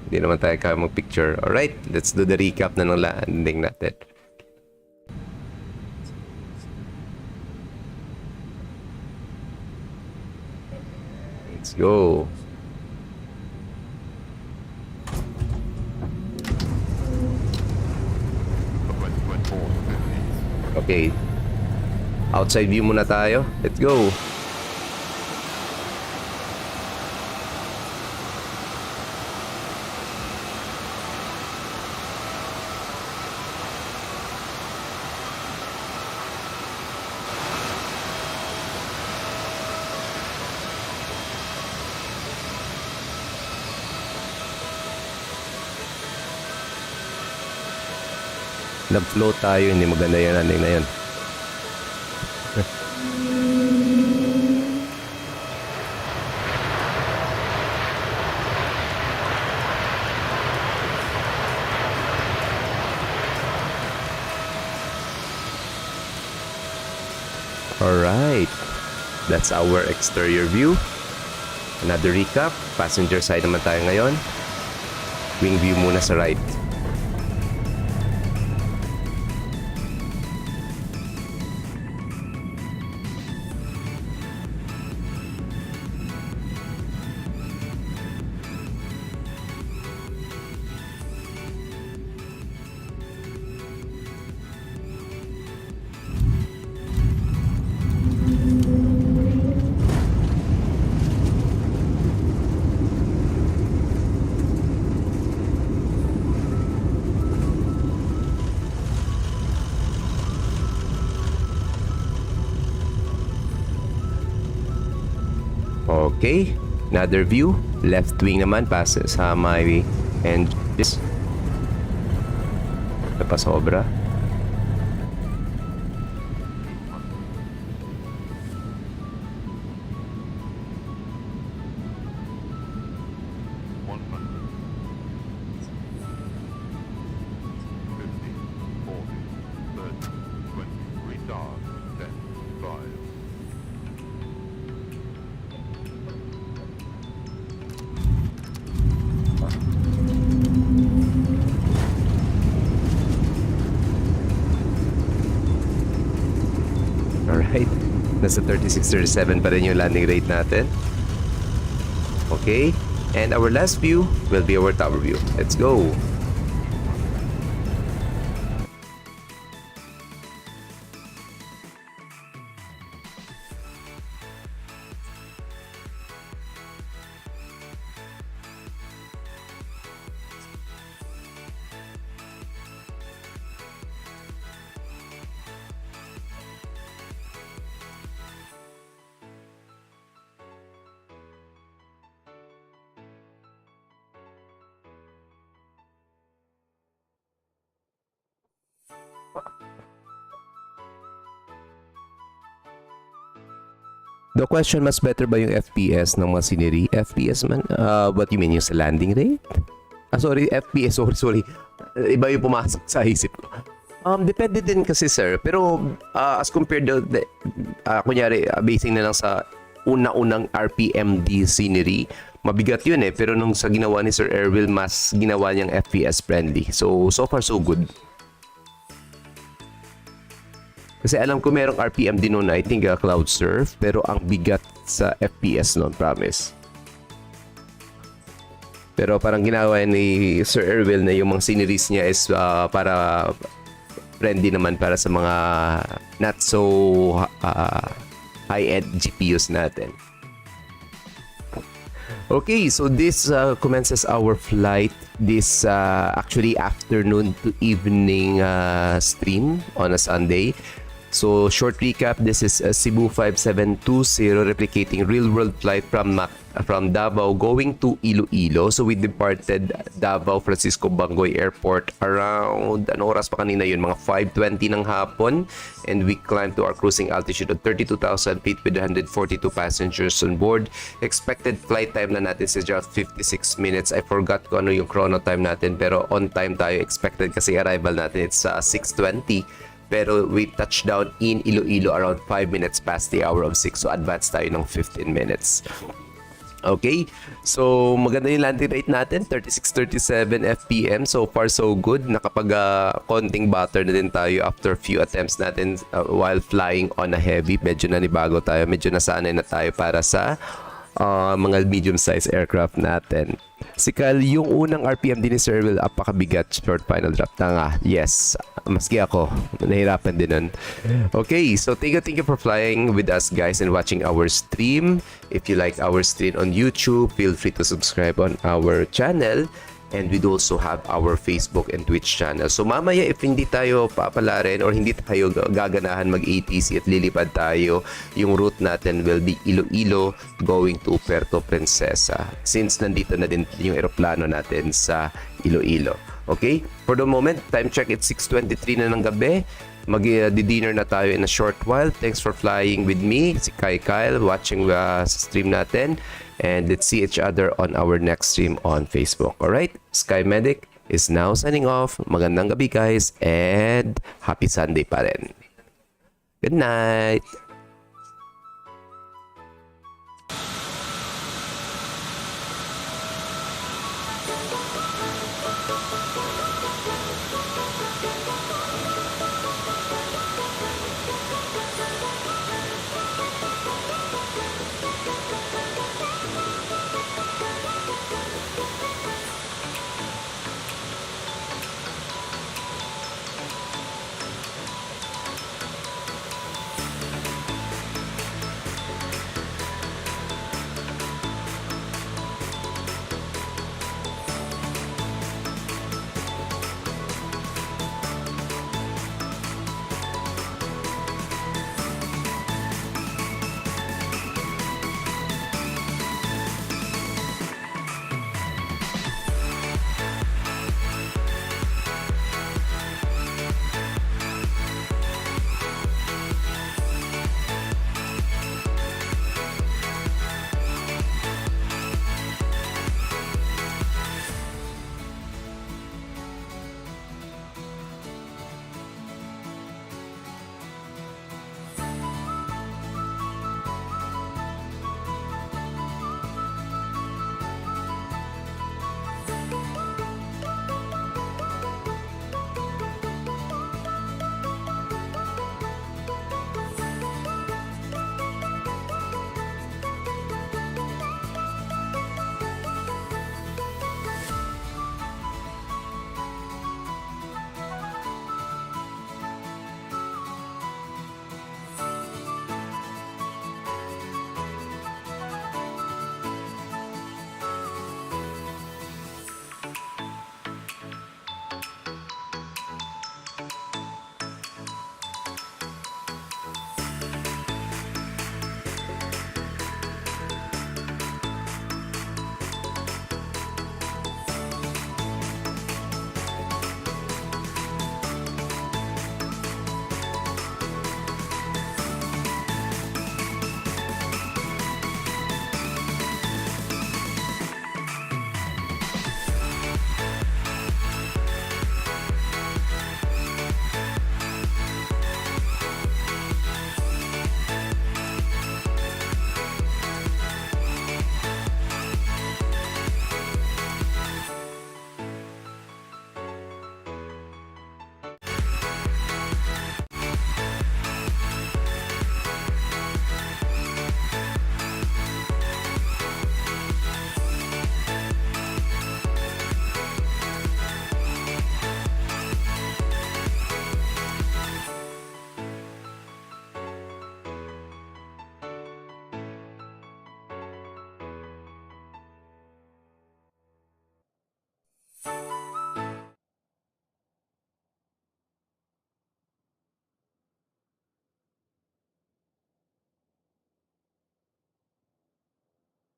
Hindi naman tayo kaya mag-picture. Alright, let's do the recap na ng landing natin. Let's go. Okay. Outside view muna tayo. Let's go. Nag-float tayo, hindi maganda yung landing na yun. Alright, that's our exterior view. Another recap, passenger side naman tayo ngayon. Wing view muna sa right. Okay, another view. Left wing naman passes sa my and this. Napasobra. Alright, nasa 36-37 pa rin yung landing rate natin. Okay, and our last view will be our tower view. Let's go! The question, mas better ba yung FPS ng mga scenery? FPS man? What you mean, yung sa landing rate? Sorry, FPS, sorry. Iba yung pumasok sa isip ko. Depende din kasi, sir. Pero as compared to, kunyari, basing na lang sa una-unang RPMD scenery, mabigat yun eh. Pero nung sa ginawa ni Sir Erwin, mas ginawa niyang FPS friendly. So far so good. Kasi alam ko merong RPM din noon, I think Cloud Surf, pero ang bigat sa FPS noon, promise. Pero parang ginawa ni Sir Erwin na yung mga sceneries niya is para friendly naman para sa mga not so high-end GPUs natin. Okay, so this commences our flight this actually afternoon to evening stream on a Sunday. So, short recap, this is Cebu 5720 replicating real-world flight from Davao going to Iloilo. So, we departed Davao Francisco Bangoy Airport around, ano oras pa kanina yun? Mga 5:20 ng hapon. And we climbed to our cruising altitude of 32,000 feet with 142 passengers on board. Expected flight time na natin is just 56 minutes. I forgot kung ano yung chrono time natin, pero on time tayo expected kasi arrival natin it's 6:20. Pero we touched down in Iloilo around 5 minutes past the hour of 6. So, advance tayo ng 15 minutes. Okay? So, maganda yung landing rate natin. 36-37 FPM. So far, so good. Nakapag konting butter na din tayo after few attempts natin while flying on a heavy. Medyo nanibago tayo. Medyo nasanay na tayo para sa mga medium-sized aircraft natin. Si Kyle, yung unang RPM din ni Sir Will, apakabigat, short final drop. Tanga, yes. Maski ako, nahirapan din nun. Okay, so thank you for flying with us, guys, and watching our stream. If you like our stream on YouTube, feel free to subscribe on our channel. And we'd also have our Facebook and Twitch channel. So mamaya if hindi tayo papalarin or hindi tayo gaganahan mag-ATC at lilipad tayo, yung route natin will be Iloilo going to Puerto Princesa. Since nandito na din yung eroplano natin sa Iloilo. Okay? For the moment, time check, it's 6:23 na ng gabi. Mag-dinner na tayo in a short while. Thanks for flying with me, si Kyle, watching sa stream natin. And let's see each other on our next stream on Facebook. Alright? Sky Medic is now signing off. Magandang gabi, guys. And happy Sunday pa rin. Good night!